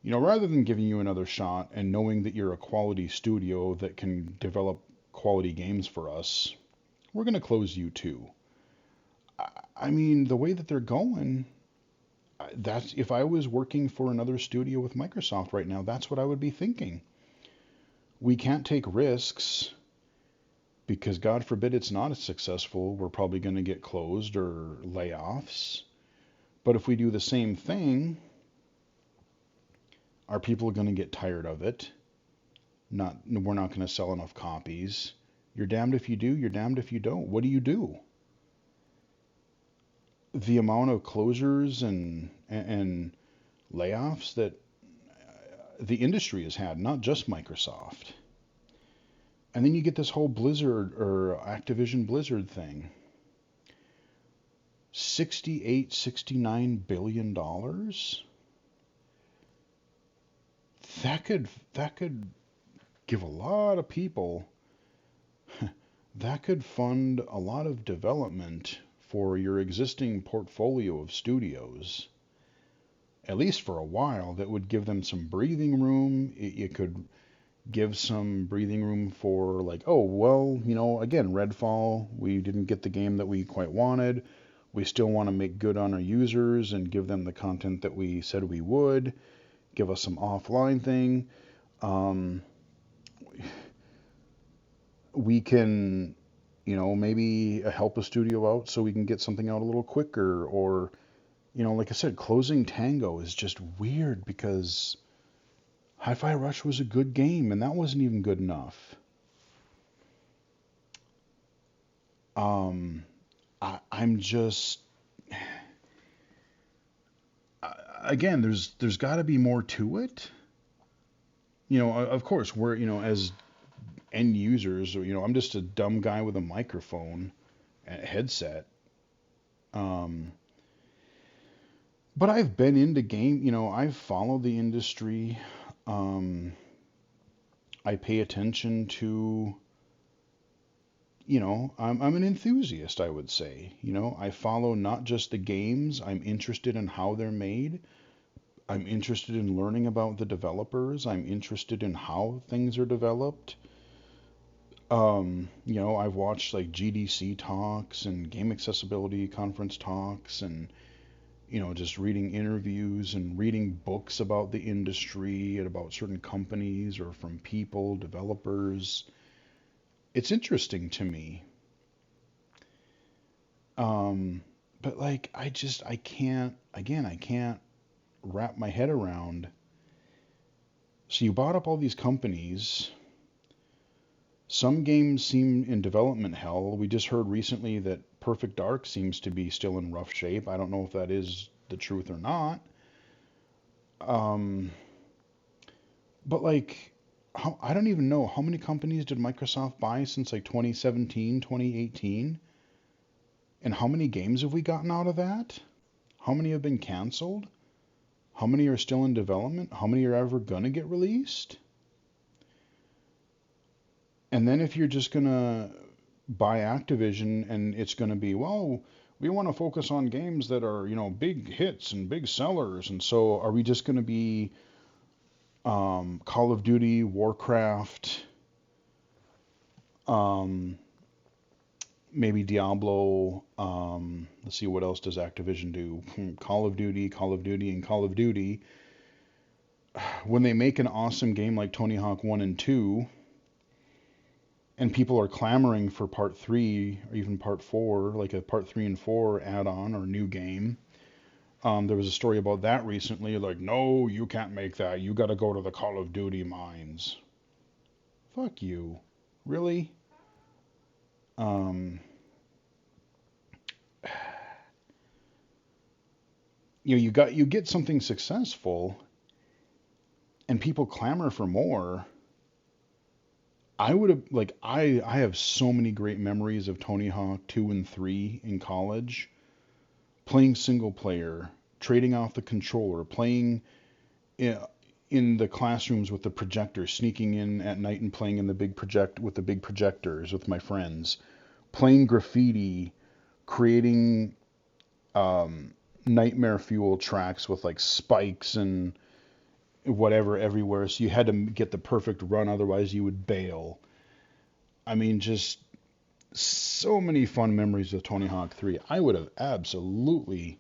rather than giving you another shot and knowing that you're a quality studio that can develop quality games for us, we're going to close you too. I mean, the way that they're going, that's if I was working for another studio with Microsoft right now, that's what I would be thinking. We can't take risks because God forbid it's not as successful. We're probably going to get closed or layoffs. But if we do the same thing, are people going to get tired of it? We're not going to sell enough copies. You're damned if you do, you're damned if you don't. What do you do? The amount of closures and layoffs that the industry has had, not just Microsoft. And then you get this whole Blizzard or Activision Blizzard thing. 68, $69 billion. That could give a lot of people, that could fund a lot of development for your existing portfolio of studios. At least for a while, that would give them some breathing room. It could give some breathing room for like, oh, well, again, Redfall, we didn't get the game that we quite wanted. We still want to make good on our users and give them the content that we said we would. Give us some offline thing. We can, maybe help a studio out so we can get something out a little quicker. Or, like I said, closing Tango is just weird because Hi-Fi Rush was a good game and that wasn't even good enough. I'm just, again, there's got to be more to it. Of course, we're, as end users, I'm just a dumb guy with a microphone and a headset. But I've been into game, I've followed the industry. I pay attention to, I'm an enthusiast, I would say. I follow not just the games, I'm interested in how they're made. I'm interested in learning about the developers. I'm interested in how things are developed. I've watched like GDC talks and game accessibility conference talks and, just reading interviews and reading books about the industry and about certain companies or from people, developers. It's interesting to me. But like, I can't wrap my head around. So you bought up all these companies. Some games seem in development hell. We just heard recently that Perfect Dark seems to be still in rough shape. I don't know if that is the truth or not. But like, I don't even know how many companies did Microsoft buy since like 2017, 2018? And how many games have we gotten out of that? How many have been canceled? How many are still in development? How many are ever going to get released? And then if you're just going to buy Activision and it's going to be, well, we want to focus on games that are, big hits and big sellers. And so are we just going to be Call of Duty, Warcraft, um, maybe Diablo. Let's see, what else does Activision do? Call of Duty, Call of Duty, and Call of Duty. When they make an awesome game like Tony Hawk 1 and 2, and people are clamoring for part 3 or even part 4, like a part 3 and 4 add on or new game. There was a story about that recently, like, no, you can't make that. You got to go to the Call of Duty mines. Fuck you. Really? Um, you get something successful and people clamor for more. I would have like I have so many great memories of Tony Hawk 2 and 3 in college, playing single player, trading off the controller, playing in, in the classrooms with the projector, sneaking in at night and playing in the big project with the big projectors with my friends, playing graffiti, creating um, nightmare fuel tracks with like spikes and whatever everywhere. So you had to get the perfect run, otherwise you would bail. I mean, just so many fun memories of Tony Hawk 3. I would have absolutely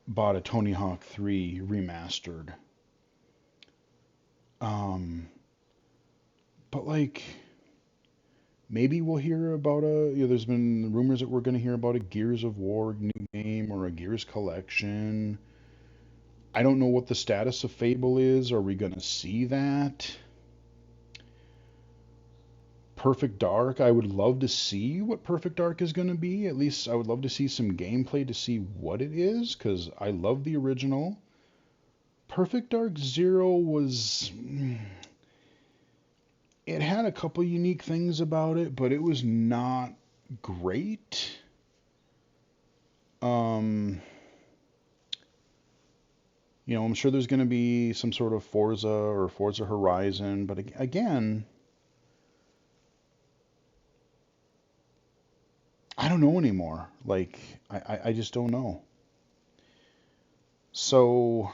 bought a Tony Hawk 3 remastered. Um, but like maybe we'll hear about there's been rumors that we're going to hear about a Gears of War new game or a Gears collection. I don't know what the status of Fable is. Are we going to see that? Perfect Dark, I would love to see what Perfect Dark is going to be. At least I would love to see some gameplay to see what it is, because I love the original. Perfect Dark Zero was. It had a couple unique things about it, but it was not great. Um, I'm sure there's going to be some sort of Forza or Forza Horizon, but again, I don't know anymore. Like, I just don't know. So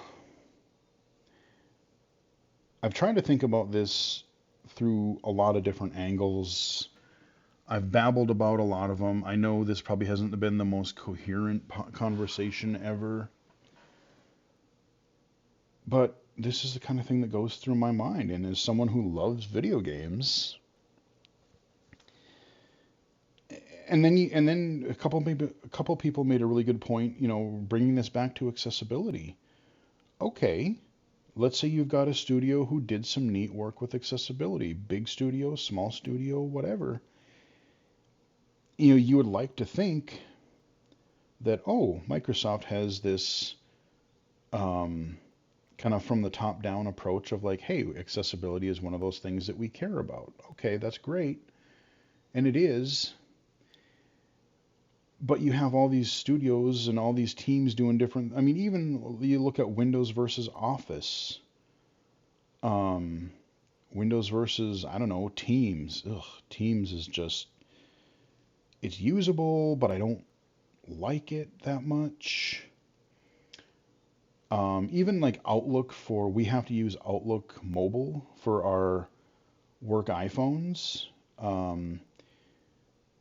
I've tried to think about this through a lot of different angles. I've babbled about a lot of them. I know this probably hasn't been the most coherent conversation ever, but this is the kind of thing that goes through my mind. And as someone who loves video games, and then a couple people made a really good point. Bringing this back to accessibility. Okay, let's say you've got a studio who did some neat work with accessibility, big studio, small studio, whatever. You would like to think that, oh, Microsoft has this um, kind of from the top down approach of like, hey, accessibility is one of those things that we care about. Okay, that's great. And it is. But you have all these studios and all these teams doing different. I mean, even you look at Windows versus Office. Um, Windows versus, I don't know, Teams. Ugh, Teams is just, it's usable, but I don't like it that much. Even like Outlook we have to use Outlook mobile for our work iPhones. Um,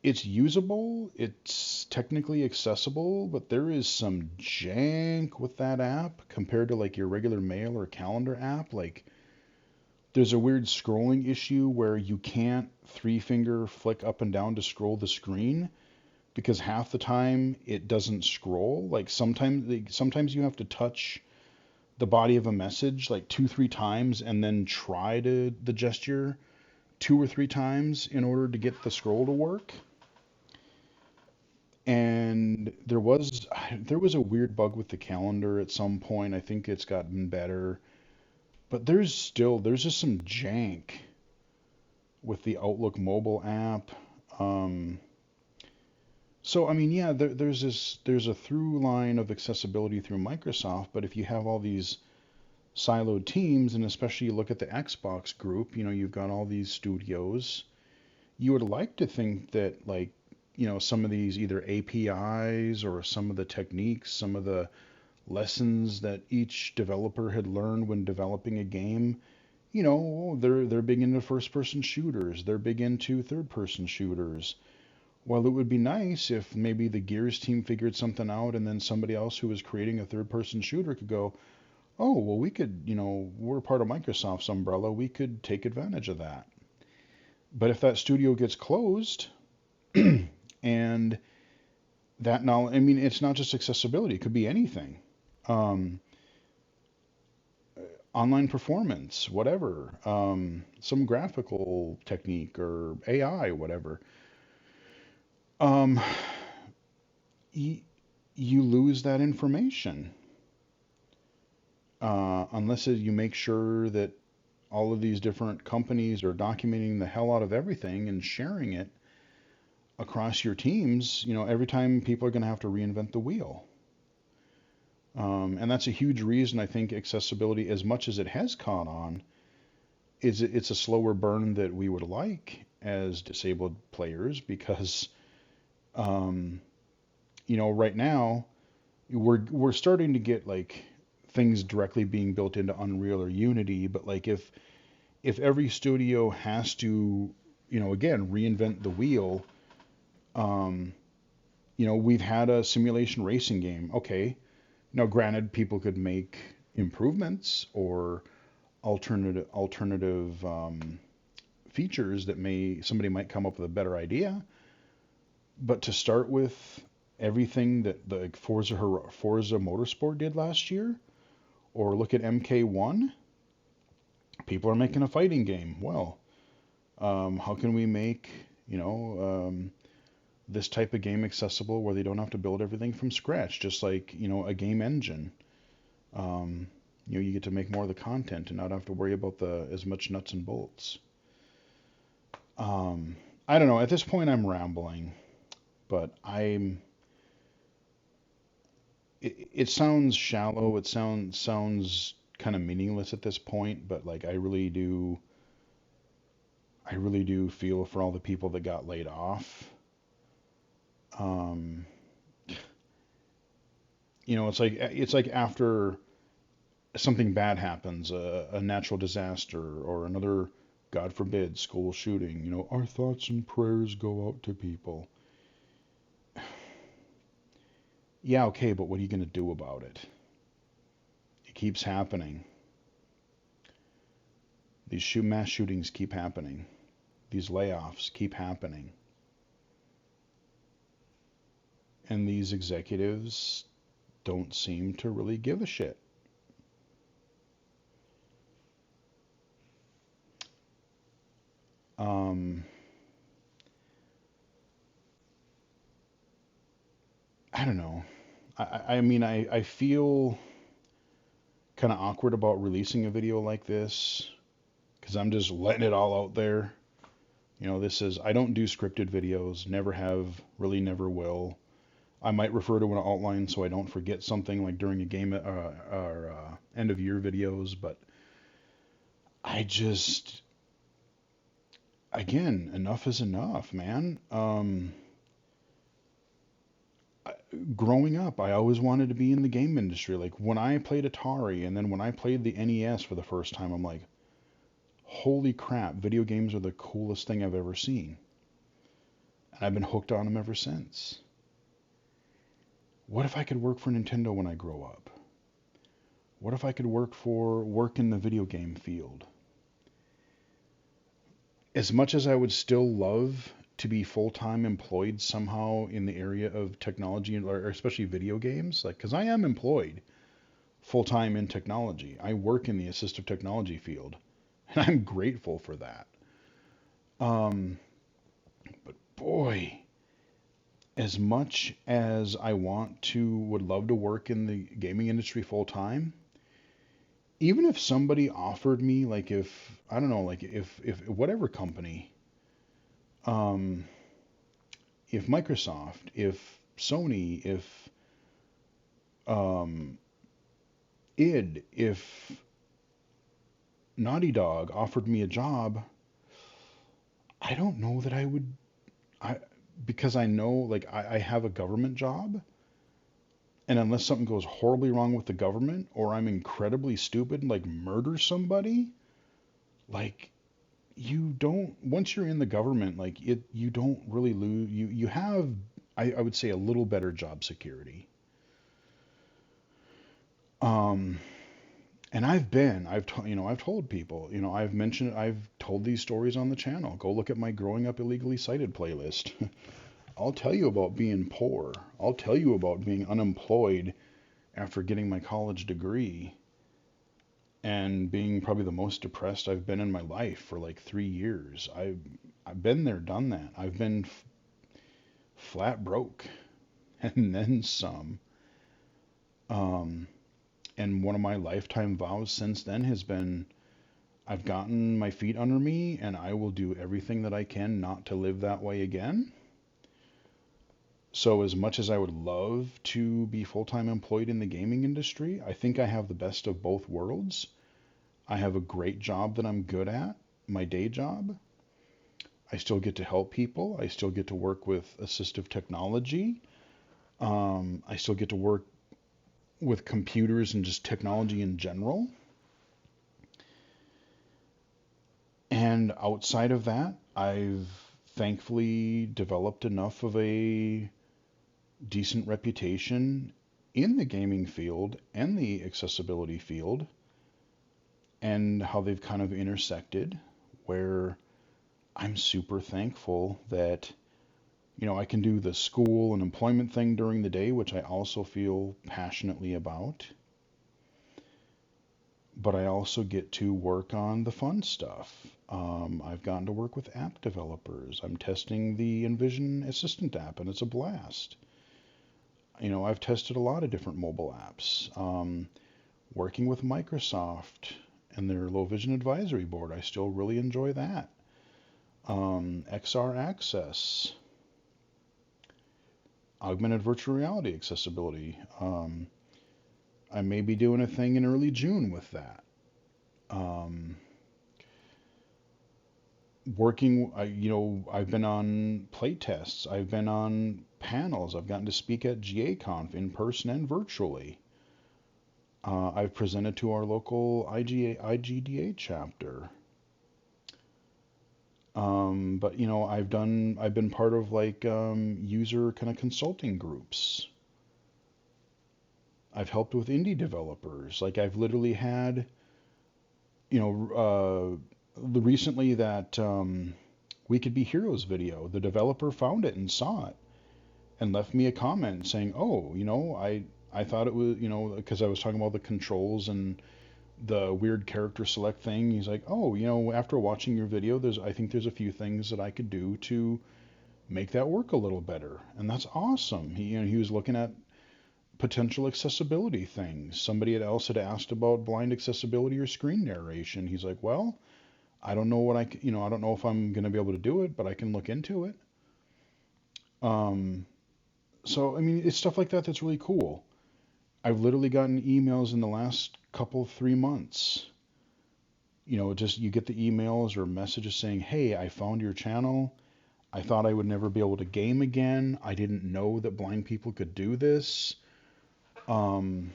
it's usable, it's technically accessible, but there is some jank with that app compared to like your regular mail or calendar app. Like there's a weird scrolling issue where you can't three finger flick up and down to scroll the screen because half the time it doesn't scroll. Like sometimes you have to touch the body of a message like two, three times and then try to the gesture two or three times in order to get the scroll to work. And there was a weird bug with the calendar at some point. I think it's gotten better, but there's just some jank with the Outlook mobile app. Um, so I mean, yeah, there's a through line of accessibility through Microsoft, but if you have all these siloed teams, and especially you look at the Xbox group, you've got all these studios. You would like to think that, like, some of these either APIs or some of the techniques, some of the lessons that each developer had learned when developing a game. You know, they're big into first person shooters, they're big into third person shooters. Well, it would be nice if maybe the Gears team figured something out and then somebody else who was creating a third person shooter could go, oh, well, we could, we're part of Microsoft's umbrella, we could take advantage of that. But if that studio gets closed, and that knowledge, I mean, it's not just accessibility, it could be anything. Um, Online performance, whatever, some graphical technique or AI, whatever. Um, you, you lose that information unless you make sure that all of these different companies are documenting the hell out of everything and sharing it across your teams. Every time people are going to have to reinvent the wheel. And that's a huge reason I think accessibility, as much as it has caught on, it's a slower burn that we would like as disabled players because, um, right now we're starting to get like things directly being built into Unreal or Unity, but like if every studio has to, again, reinvent the wheel, um, we've had a simulation racing game. Okay, now granted, people could make improvements or alternative features that somebody might come up with a better idea. But to start with, everything that the Forza Motorsport did last year, or look at MK1, people are making a fighting game. Well, how can we make this type of game accessible where they don't have to build everything from scratch, just like a game engine. Um, you get to make more of the content and not have to worry about the as much nuts and bolts. Um, I don't know. At this point, I'm rambling, but it sounds shallow. It sounds kind of meaningless at this point, but like I really do feel for all the people that got laid off. Um, it's like after something bad happens, a natural disaster or another, God forbid, school shooting. Our thoughts and prayers go out to people. Yeah, okay, but what are you going to do about it? It keeps happening. These mass shootings keep happening. These layoffs keep happening. And these executives don't seem to really give a shit. Um, I don't know. I mean, I feel kind of awkward about releasing a video like this because I'm just letting it all out there. I don't do scripted videos, never have, really never will. I might refer to an outline so I don't forget something like during a game or end of year videos, but I just, again, enough is enough, man. Growing up, I always wanted to be in the game industry. Like when I played Atari and then when I played the NES for the first time, I'm like, holy crap, video games are the coolest thing I've ever seen. And I've been hooked on them ever since. What if I could work for Nintendo when I grow up? What if I could work in the video game field? As much as I would still love to be full-time employed somehow in the area of technology or especially video games, like, because I am employed full-time in technology. I work in the assistive technology field, and I'm grateful for that. Um, but boy, as much as I would love to work in the gaming industry full-time, even if somebody offered me, like, if I don't know, like if whatever company, um, if Microsoft, if Sony, if um, if Naughty Dog offered me a job, I don't know that I would. I Because I know, like, I have a government job. And unless something goes horribly wrong with the government or I'm incredibly stupid and like murder somebody, like you don't, once you're in the government, like you don't really lose, you have, I would say a little better job security. Um, and I've told people, I've told these stories on the channel. Go look at my growing up illegally cited playlist. I'll tell you about being poor. I'll tell you about being unemployed after getting my college degree and being probably the most depressed I've been in my life for like 3 years. I've been there, done that. I've been flat broke and then some. Um, and one of my lifetime vows since then has been I've gotten my feet under me and I will do everything that I can not to live that way again. So, as much as I would love to be full time employed in the gaming industry, I think I have the best of both worlds. I have a great job that I'm good at, my day job. I still get to help people. I still get to work with assistive technology. I still get to work with computers and just technology in general. And outside of that, I've thankfully developed enough of a decent reputation in the gaming field and the accessibility field and how they've kind of intersected where I'm super thankful that I can do the school and employment thing during the day, which I also feel passionately about. But I also get to work on the fun stuff. I've gotten to work with app developers. I'm testing the Envision Assistant app, and it's a blast. I've tested a lot of different mobile apps. Working with Microsoft and their Low Vision Advisory Board, I still really enjoy that. XR Access, augmented virtual reality accessibility. I may be doing a thing in early June with that. Um, I've been on play tests. I've been on panels. I've gotten to speak at GAConf in person and virtually. I've presented to our local IGDA chapter. But I've been part of like user kind of consulting groups. I've helped with indie developers. Like I've literally had, you know, recently that We Could Be Heroes video, the developer found it and saw it and left me a comment saying, "Oh, I thought it was, because I was talking about the controls and the weird character select thing. He's like, "Oh, after watching your video, I think there's a few things that I could do to make that work a little better." And that's awesome. He was looking at potential accessibility things. Somebody else had asked about blind accessibility or screen narration. He's like, "Well, I don't know I don't know if I'm going to be able to do it, but I can look into it." Um, so I mean, it's stuff like that that's really cool. I've literally gotten emails in the last couple 3 months. Just you get the emails or messages saying, "Hey, I found your channel. I thought I would never be able to game again. I didn't know that blind people could do this." Um,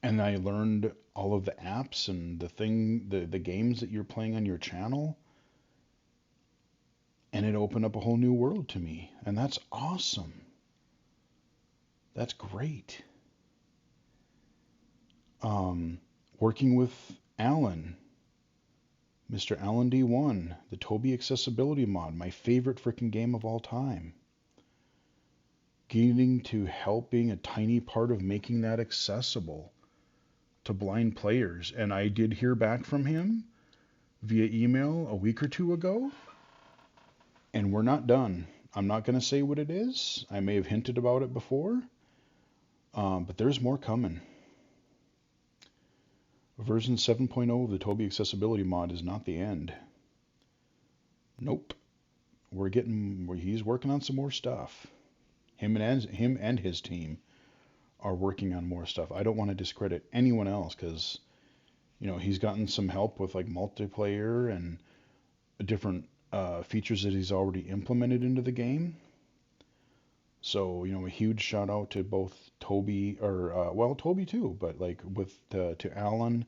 and I learned all of the apps and the games that you're playing on your channel, and it opened up a whole new world to me, and that's awesome. That's great. Um, Working with Alan, Mr. Alan D1, the Toby accessibility mod, my favorite freaking game of all time. Getting to help being a tiny part of making that accessible to blind players. And I did hear back from him via email a week or two ago, and we're not done. I'm not going to say what it is. I may have hinted about it before, but there's more coming. Version 7.0 of the Toby accessibility mod is not the end. Nope. He's working on some more stuff. Him and his team are working on more stuff. I don't want to discredit anyone else because, he's gotten some help with like multiplayer and different features that he's already implemented into the game. So, a huge shout out to both Toby, or well, Toby too, but like with to Alan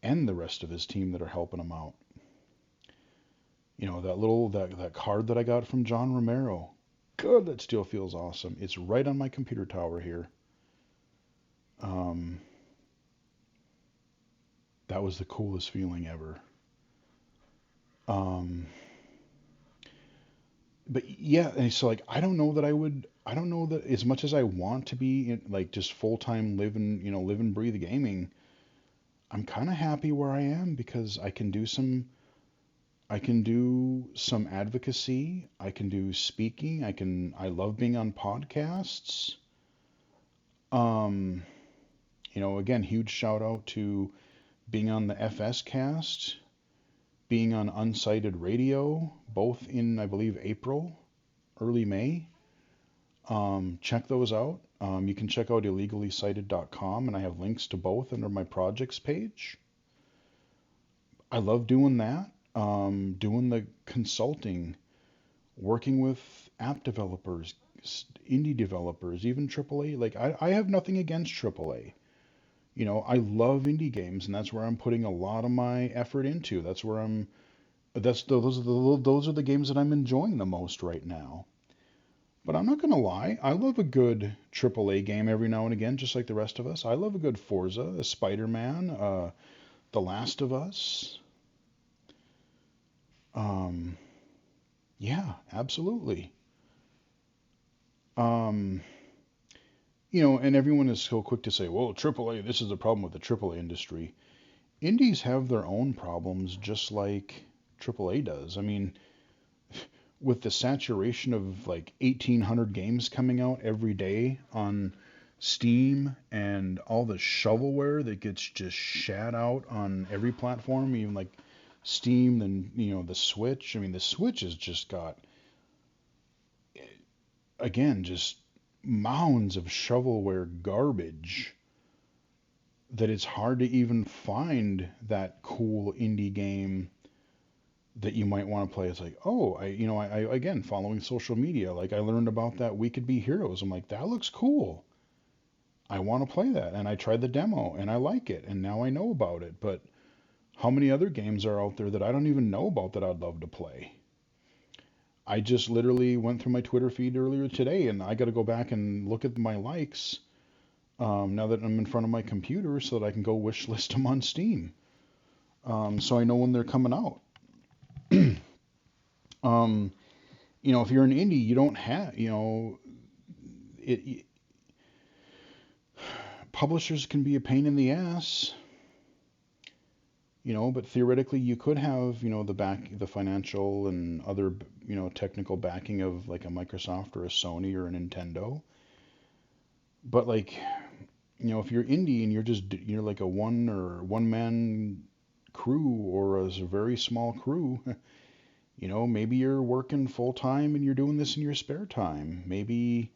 and the rest of his team that are helping him out. That card that I got from John Romero. Good, that still feels awesome. It's right on my computer tower here. Um, that was the coolest feeling ever. Um, but yeah, and so like I don't know that I would. I don't know that as much as I want to be in, like just full time living, live and breathe gaming. I'm kind of happy where I am because I can do some advocacy, I can do speaking, I love being on podcasts. Um, again, huge shout out to being on the FS cast, being on Unsighted Radio, both in I believe April, early May. Check those out. You can check out illegally cited.com, and I have links to both under my projects page. I love doing that. Doing the consulting, working with app developers, indie developers, even AAA. Like I have nothing against AAA. I love indie games, and that's where I'm putting a lot of my effort into. That's where I'm. Those are the games that I'm enjoying the most right now. But I'm not gonna lie, I love a good AAA game every now and again, just like the rest of us. I love a good Forza, a Spider-Man, The Last of Us. Um, yeah, absolutely. Um, and everyone is so quick to say, "Well, AAA, this is the problem with the AAA industry." Indies have their own problems, just like AAA does. I mean, with the saturation of like 1,800 games coming out every day on Steam and all the shovelware that gets just shat out on every platform, even like Steam, then the Switch. I mean, the Switch has just got, again, just mounds of shovelware garbage that it's hard to even find that cool indie game that you might want to play. It's like, oh, I again, following social media, like I learned about that We Could Be Heroes. I'm like, that looks cool. I want to play that. And I tried the demo and I like it. And now I know about it. But how many other games are out there that I don't even know about that I'd love to play? I just literally went through my Twitter feed earlier today and I got to go back and look at my likes now that I'm in front of my computer so that I can go wish list them on Steam. So I know when they're coming out. um, if you're an indie, you don't have, it, publishers can be a pain in the ass, but theoretically you could have, the financial and other, technical backing of like a Microsoft or a Sony or a Nintendo. But like, if you're indie and you're like a one man crew or a very small crew, maybe you're working full time and you're doing this in your spare time. Maybe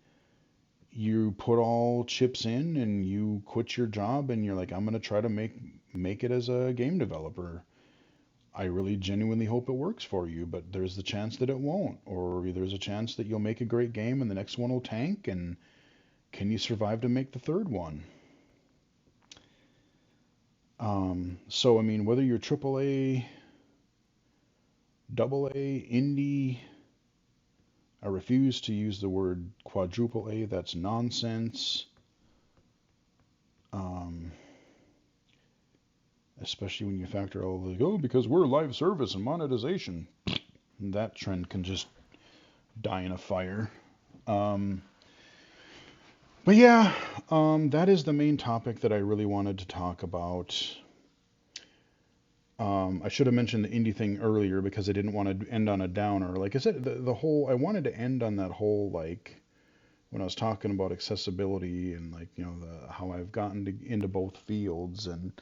you put all chips in and you quit your job and you're like, I'm gonna try to make it as a game developer. I really genuinely hope it works for you, but there's the chance that it won't, or there's a chance that you'll make a great game and the next one will tank, and can you survive to make the third one? So I mean, whether you're AAA, double A, indie, I refuse to use the word quadruple A. That's nonsense. Um, Especially when you factor all the, oh, because we're live service and monetization. That trend can just die in a fire. Um, but yeah, that is the main topic that I really wanted to talk about. I should have mentioned the indie thing earlier because I didn't want to end on a downer. Like I said, the whole, I wanted to end on that whole, like, when I was talking about accessibility and like, how I've gotten into both fields, and,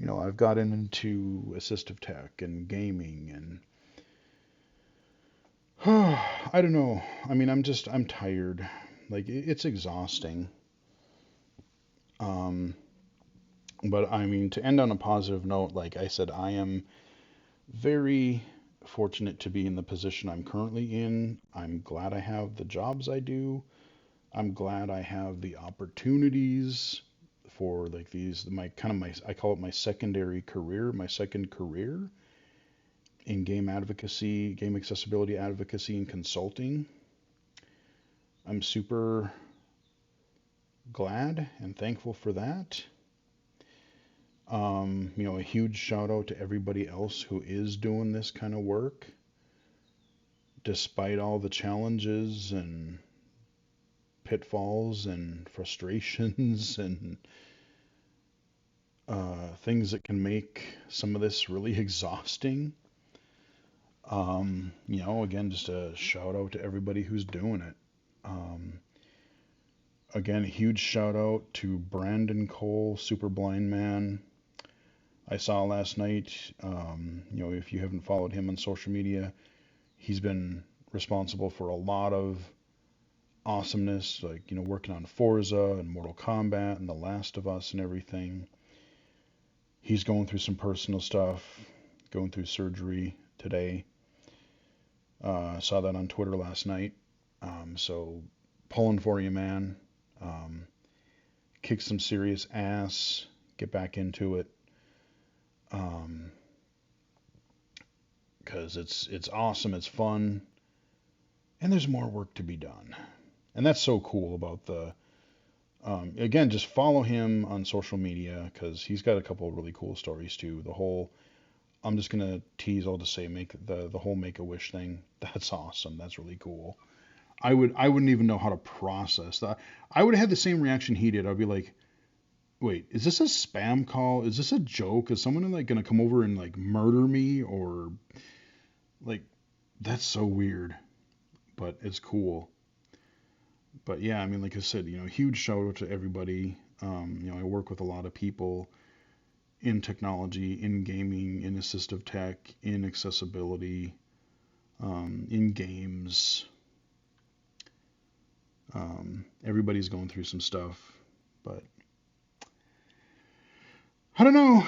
I've gotten into assistive tech and gaming and I don't know. I mean, I'm tired. Like it's exhausting. Um, but I mean, to end on a positive note, like I said, I am very fortunate to be in the position I'm currently in. I'm glad I have the jobs I do. I'm glad I have the opportunities for like these my kind of my I call it my secondary career, my second career in game advocacy, game accessibility advocacy and consulting. I'm super glad and thankful for that. A huge shout out to everybody else who is doing this kind of work, despite all the challenges and pitfalls and frustrations and things that can make some of this really exhausting. Again, just a shout out to everybody who's doing it. Um, Again, a huge shout out to Brandon Cole, Super Blind Man. I saw last night, if you haven't followed him on social media, he's been responsible for a lot of awesomeness, like, working on Forza and Mortal Kombat and The Last of Us and everything. He's going through some personal stuff, going through surgery today. Saw that on Twitter last night. So pulling for you, man. Um, Kick some serious ass. Get back into it. Because it's awesome. It's fun. And there's more work to be done. And that's so cool about the. Again, just follow him on social media because he's got a couple of really cool stories too. The whole I'm just gonna tease. I'll just say make the whole Make a Wish thing. That's awesome. That's really cool. I wouldn't even know how to process that. I would have had the same reaction he did. I'd be like, wait, is this a spam call? Is this a joke? Is someone like gonna come over and like murder me or like that's so weird, but it's cool. But yeah, I mean, like I said, huge shout out to everybody. I work with a lot of people in technology, in gaming, in assistive tech, in accessibility, in games. Everybody's going through some stuff, but I don't know.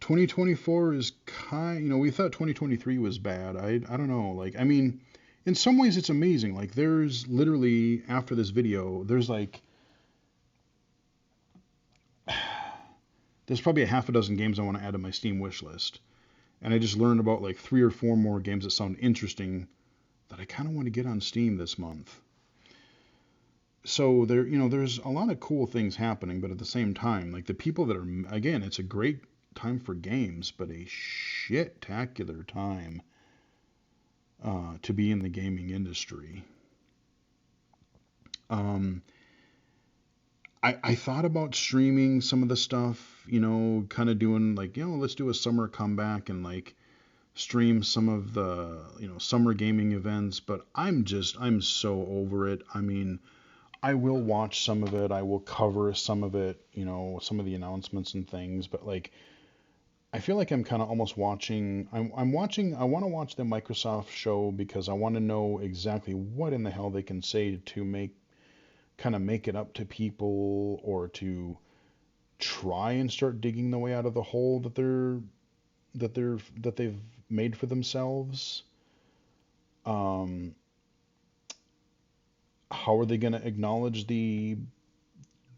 2024 is we thought 2023 was bad. I don't know. Like, I mean, in some ways it's amazing. Like, there's literally, after this video, there's probably a half a dozen games I want to add to my Steam wish list. And I just learned about like 3 or 4 more games that sound interesting that I kind of want to get on Steam this month. So there's a lot of cool things happening, but at the same time, like the people that are, again, it's a great time for games, but a shit-tacular time to be in the gaming industry. Um, I thought about streaming some of the stuff, kind of doing like, let's do a summer comeback and like stream some of the, summer gaming events, but I'm so over it. I mean, I will watch some of it. I will cover some of it, some of the announcements and things, but like I feel like I'm kind of almost watching I'm watching I want to watch the Microsoft show because I want to know exactly what in the hell they can say to make it up to people or to try and start digging the way out of the hole that they've made for themselves. Um, how are they going to acknowledge the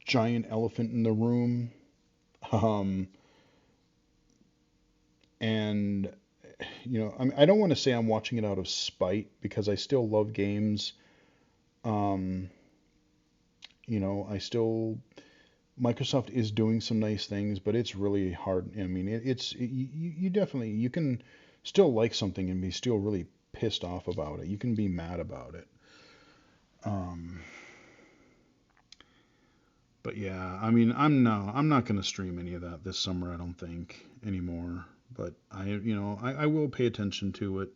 giant elephant in the room? Um, and I mean, I don't want to say I'm watching it out of spite because I still love games. Um, I still Microsoft is doing some nice things, but it's really hard. I mean, you definitely you can still like something and be still really pissed off about it. You can be mad about it. Um, but yeah, I mean, I'm not gonna stream any of that this summer. I don't think anymore. But I will pay attention to it.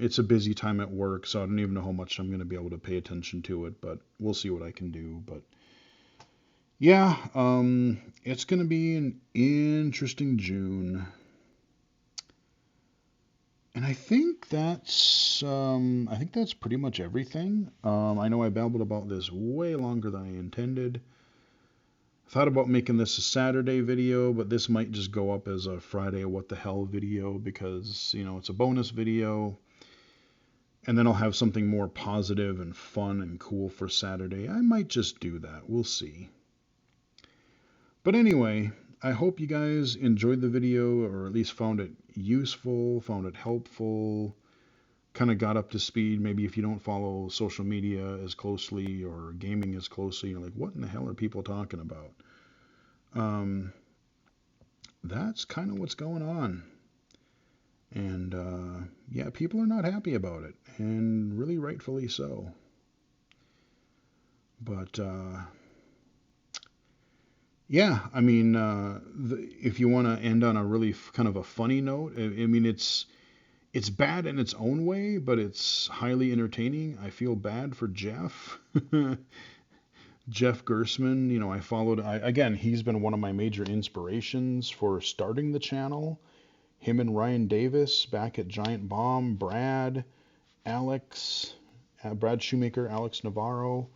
It's a busy time at work, so I don't even know how much I'm gonna be able to pay attention to it. But we'll see what I can do. But yeah, it's gonna be an interesting June. And I think that's pretty much everything. I know I babbled about this way longer than I intended. Thought about making this a Saturday video, but this might just go up as a Friday what the hell video because, it's a bonus video. And then I'll have something more positive and fun and cool for Saturday. I might just do that. We'll see. But anyway, I hope you guys enjoyed the video or at least found it useful, found it helpful, kind of got up to speed. Maybe if you don't follow social media as closely or gaming as closely, you're like, what in the hell are people talking about? That's kind of what's going on. And yeah, people are not happy about it, and really rightfully so. But yeah, I mean, if you want to end on a really kind of a funny note, I mean, it's bad in its own way, but it's highly entertaining. I feel bad for Jeff. Jeff Gersman, again, he's been one of my major inspirations for starting the channel. Him and Ryan Davis back at Giant Bomb, Brad Shoemaker, Alex Navarro,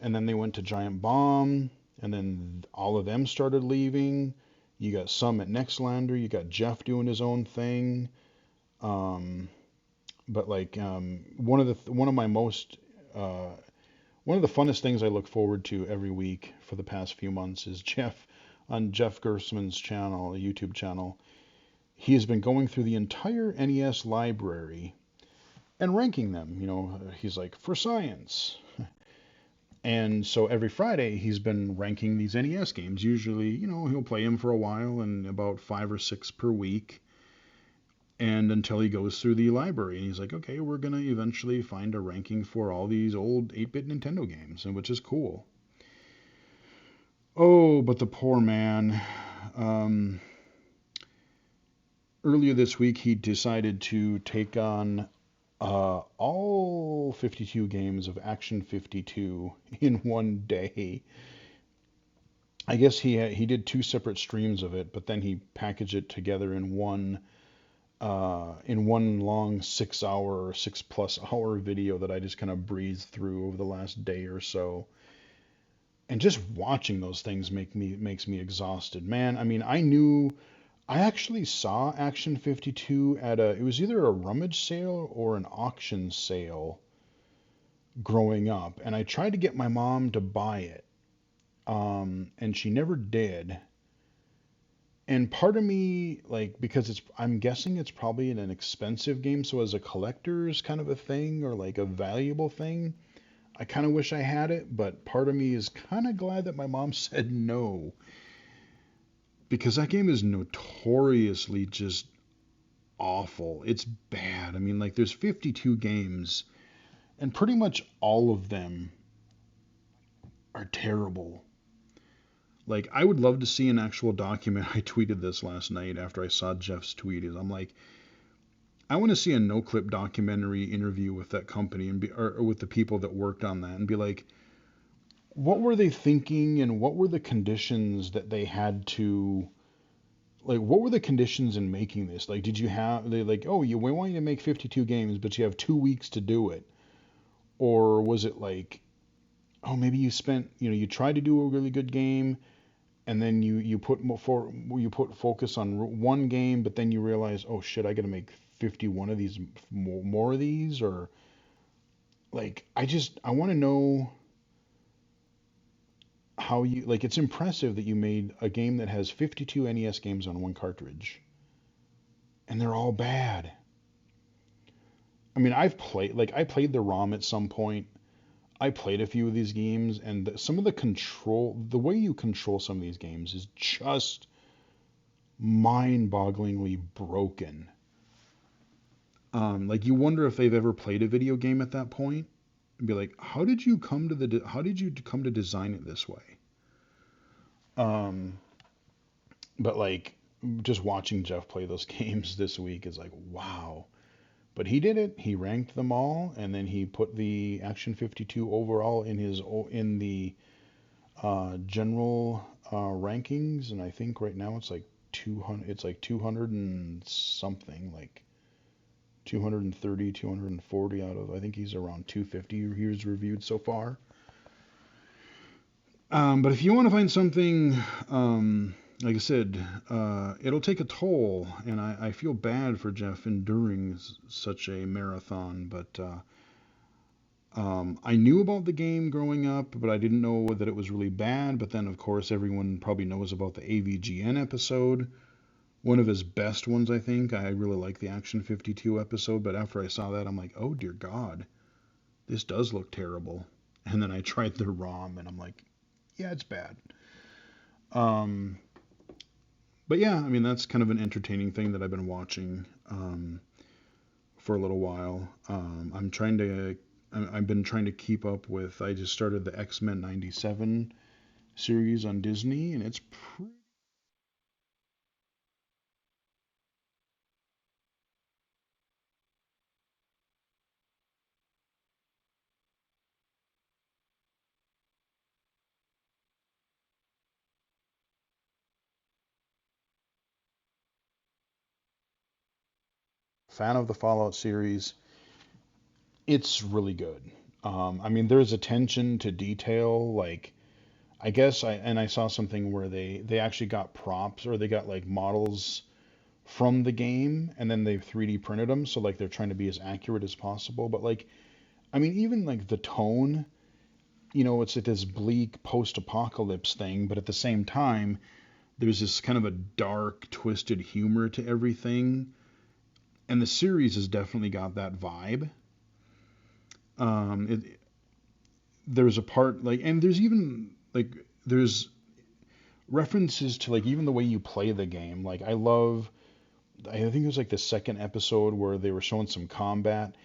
and then they went to Giant Bomb, and then all of them started leaving. You got some at Nextlander, you got Jeff doing his own thing. But one of the funnest things I look forward to every week for the past few months is Jeff on Jeff Gersman's channel, a YouTube channel. He has been going through the entire NES library and ranking them. He's like, for science. And so every Friday he's been ranking these NES games. Usually, he'll play them for a while and about 5 or 6 per week. And until he goes through the library and he's like, okay, we're going to eventually find a ranking for all these old 8-bit Nintendo games, and which is cool. Oh, but the poor man. Earlier this week, he decided to take on all 52 games of Action 52 in one day. I guess he did 2 separate streams of it, but then he packaged it together in one long 6-hour or 6+ hour video that I just kind of breezed through over the last day or so. And just watching those things makes me exhausted, man. I mean, I actually saw Action 52 at it was either a rummage sale or an auction sale growing up, and I tried to get my mom to buy it, and she never did. And part of me, because I'm guessing it's probably an expensive game, so as a collector's kind of a thing or like a valuable thing, I kind of wish I had it, but part of me is kind of glad that my mom said no. Because that game is notoriously just awful. It's bad. I mean, there's 52 games, and pretty much all of them are terrible. I would love to see an actual document. I tweeted this last night after I saw Jeff's tweet. I'm like, I want to see a no-clip documentary interview with that company or with the people that worked on that and be like, what were they thinking and what were the conditions that they had to, what were the conditions in making this? Did you have, we want you to make 52 games, but you have 2 weeks to do it? Or was it maybe you spent, you tried to do a really good game, and then you put focus on one game, but then you realize, oh shit, I got to make 51 of these, more of these, or I want to know how you, it's impressive that you made a game that has 52 NES games on one cartridge, and they're all bad. I mean, I played the ROM at some point. I played a few of these games, and some of the way you control some of these games is just mind-bogglingly broken. You wonder if they've ever played a video game at that point, and be like, how did you come to design it this way? But just watching Jeff play those games this week is like, wow. But he did it. He ranked them all, and then he put the Action 52 overall in the general rankings, and I think right now it's 200. It's 200 and something, 230, 240 out of. I think he's around 250 he's reviewed so far. But if you want to find something, like I said, it'll take a toll, and I feel bad for Jeff enduring such a marathon. But I knew about the game growing up, but I didn't know that it was really bad. But then, of course, everyone probably knows about the AVGN episode, one of his best ones, I think. I really like the Action 52 episode, but after I saw that, I'm like, oh dear God, this does look terrible. And then I tried the ROM, and I'm like, yeah, it's bad. Um, but yeah, I mean, that's kind of an entertaining thing that I've been watching for a little while. I've been trying to keep up with. I just started the X-Men '97 series on Disney, and it's pretty fan of the Fallout series. It's really good. I mean, there's attention to detail. Like, I saw something where they actually got props or they got like models from the game and then they 3D printed them. So like they're trying to be as accurate as possible. But like, I mean, even like the tone, it's like this bleak post-apocalypse thing, but at the same time, there's this kind of a dark, twisted humor to everything. And the series has definitely got that vibe. It, there's a part like, and there's even like, there's references to like even the way you play the game. Like I love, I think it was like the second episode where they were showing some combat,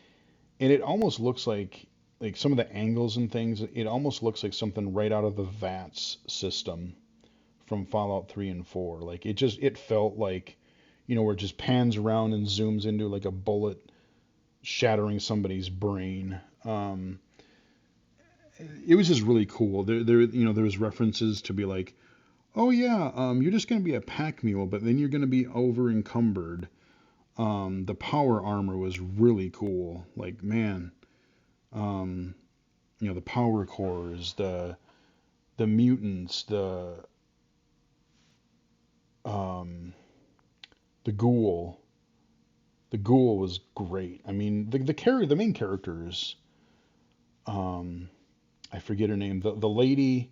and it almost looks like some of the angles and things. It almost looks like something right out of the VATS system from Fallout 3 and 4. Like it felt like, where it just pans around and zooms into like a bullet shattering somebody's brain. It was just really cool. There was references to be like, oh yeah, you're just gonna be a pack mule, but then you're gonna be over encumbered. The power armor was really cool. Like man, um, the power cores, the mutants, um, the ghoul. The ghoul was great. I mean, the main characters. Um, I forget her name. The lady,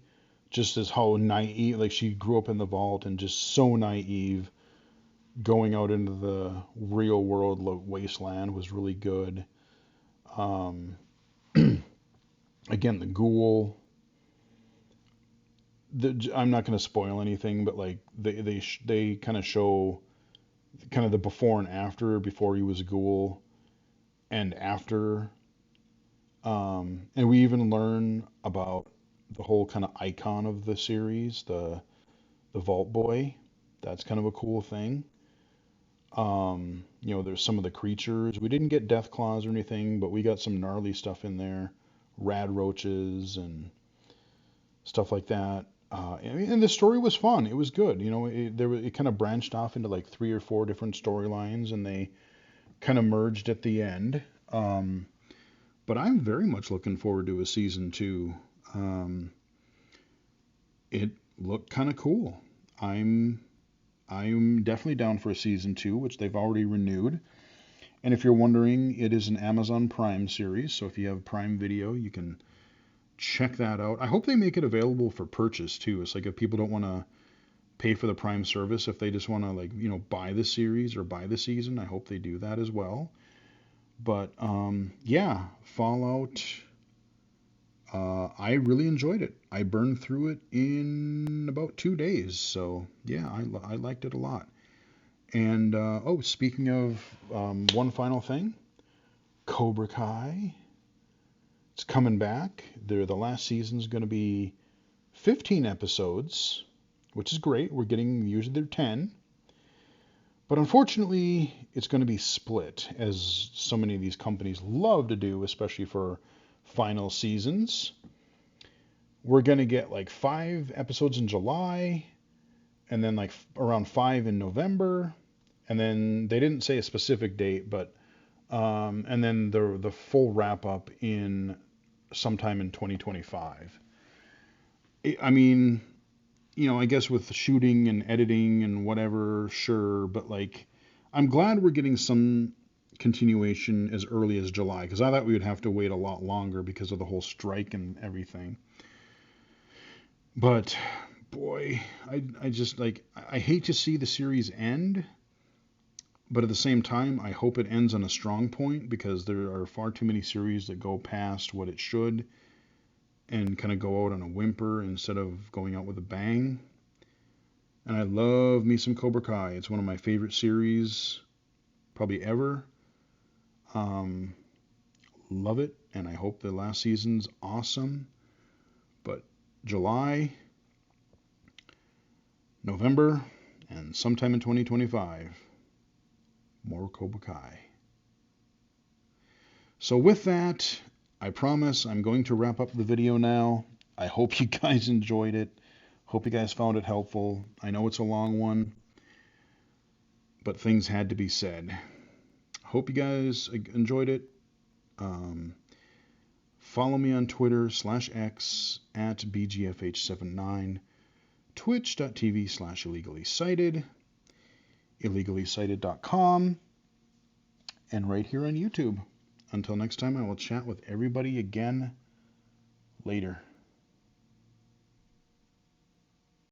just as how naive, like she grew up in the vault and just so naive. Going out into the real world wasteland was really good. Um, again, the ghoul. I'm not going to spoil anything, but like they kind of show kind of the before and after, before he was a ghoul and after. And we even learn about the whole kind of icon of the series, the Vault Boy. That's kind of a cool thing. There's some of the creatures. We didn't get death claws or anything, but we got some gnarly stuff in there, rad roaches and stuff like that. And the story was fun. It was good. It kind of branched off into like three or four different storylines, and they kind of merged at the end. Um, but I'm very much looking forward to a season two. Um, it looked kind of cool. I'm I'm definitely down for a season two, which they've already renewed. And if you're wondering, it is an Amazon Prime series, so if you have Prime Video, you can check that out. I hope they make it available for purchase too. It's like if people don't want to pay for the Prime service, if they just want to like buy the series or buy the season, I hope they do that as well. But yeah, Fallout. I really enjoyed it. I burned through it in about 2 days, so yeah, I liked it a lot. And oh, speaking of one final thing, Cobra Kai. It's coming back. The last season's going to be 15 episodes, which is great. We're getting usually they're 10, but unfortunately, it's going to be split, as so many of these companies love to do, especially for final seasons. We're going to get like 5 episodes in July, and then like around 5 in November, and then they didn't say a specific date, but and then the full wrap up in sometime in 2025. I mean, I guess with shooting and editing and whatever, sure, but like, I'm glad we're getting some continuation as early as July because I thought we would have to wait a lot longer because of the whole strike and everything. But boy, I just like, I hate to see the series end, but at the same time, I hope it ends on a strong point because there are far too many series that go past what it should and kind of go out on a whimper instead of going out with a bang. And I love me some Cobra Kai. It's one of my favorite series, probably ever. Um, Love it, and I hope the last season's awesome. But July, November, and sometime in 2025, more Cobra Kai. So with that, I promise I'm going to wrap up the video now. I hope you guys enjoyed it. Hope you guys found it helpful. I know it's a long one, but things had to be said. Hope you guys enjoyed it. Um, Follow me on Twitter/X at BGFH79, twitch.tv/illegally cited, illegally cited.com, and right here on YouTube. Until next time, I will chat with everybody again later.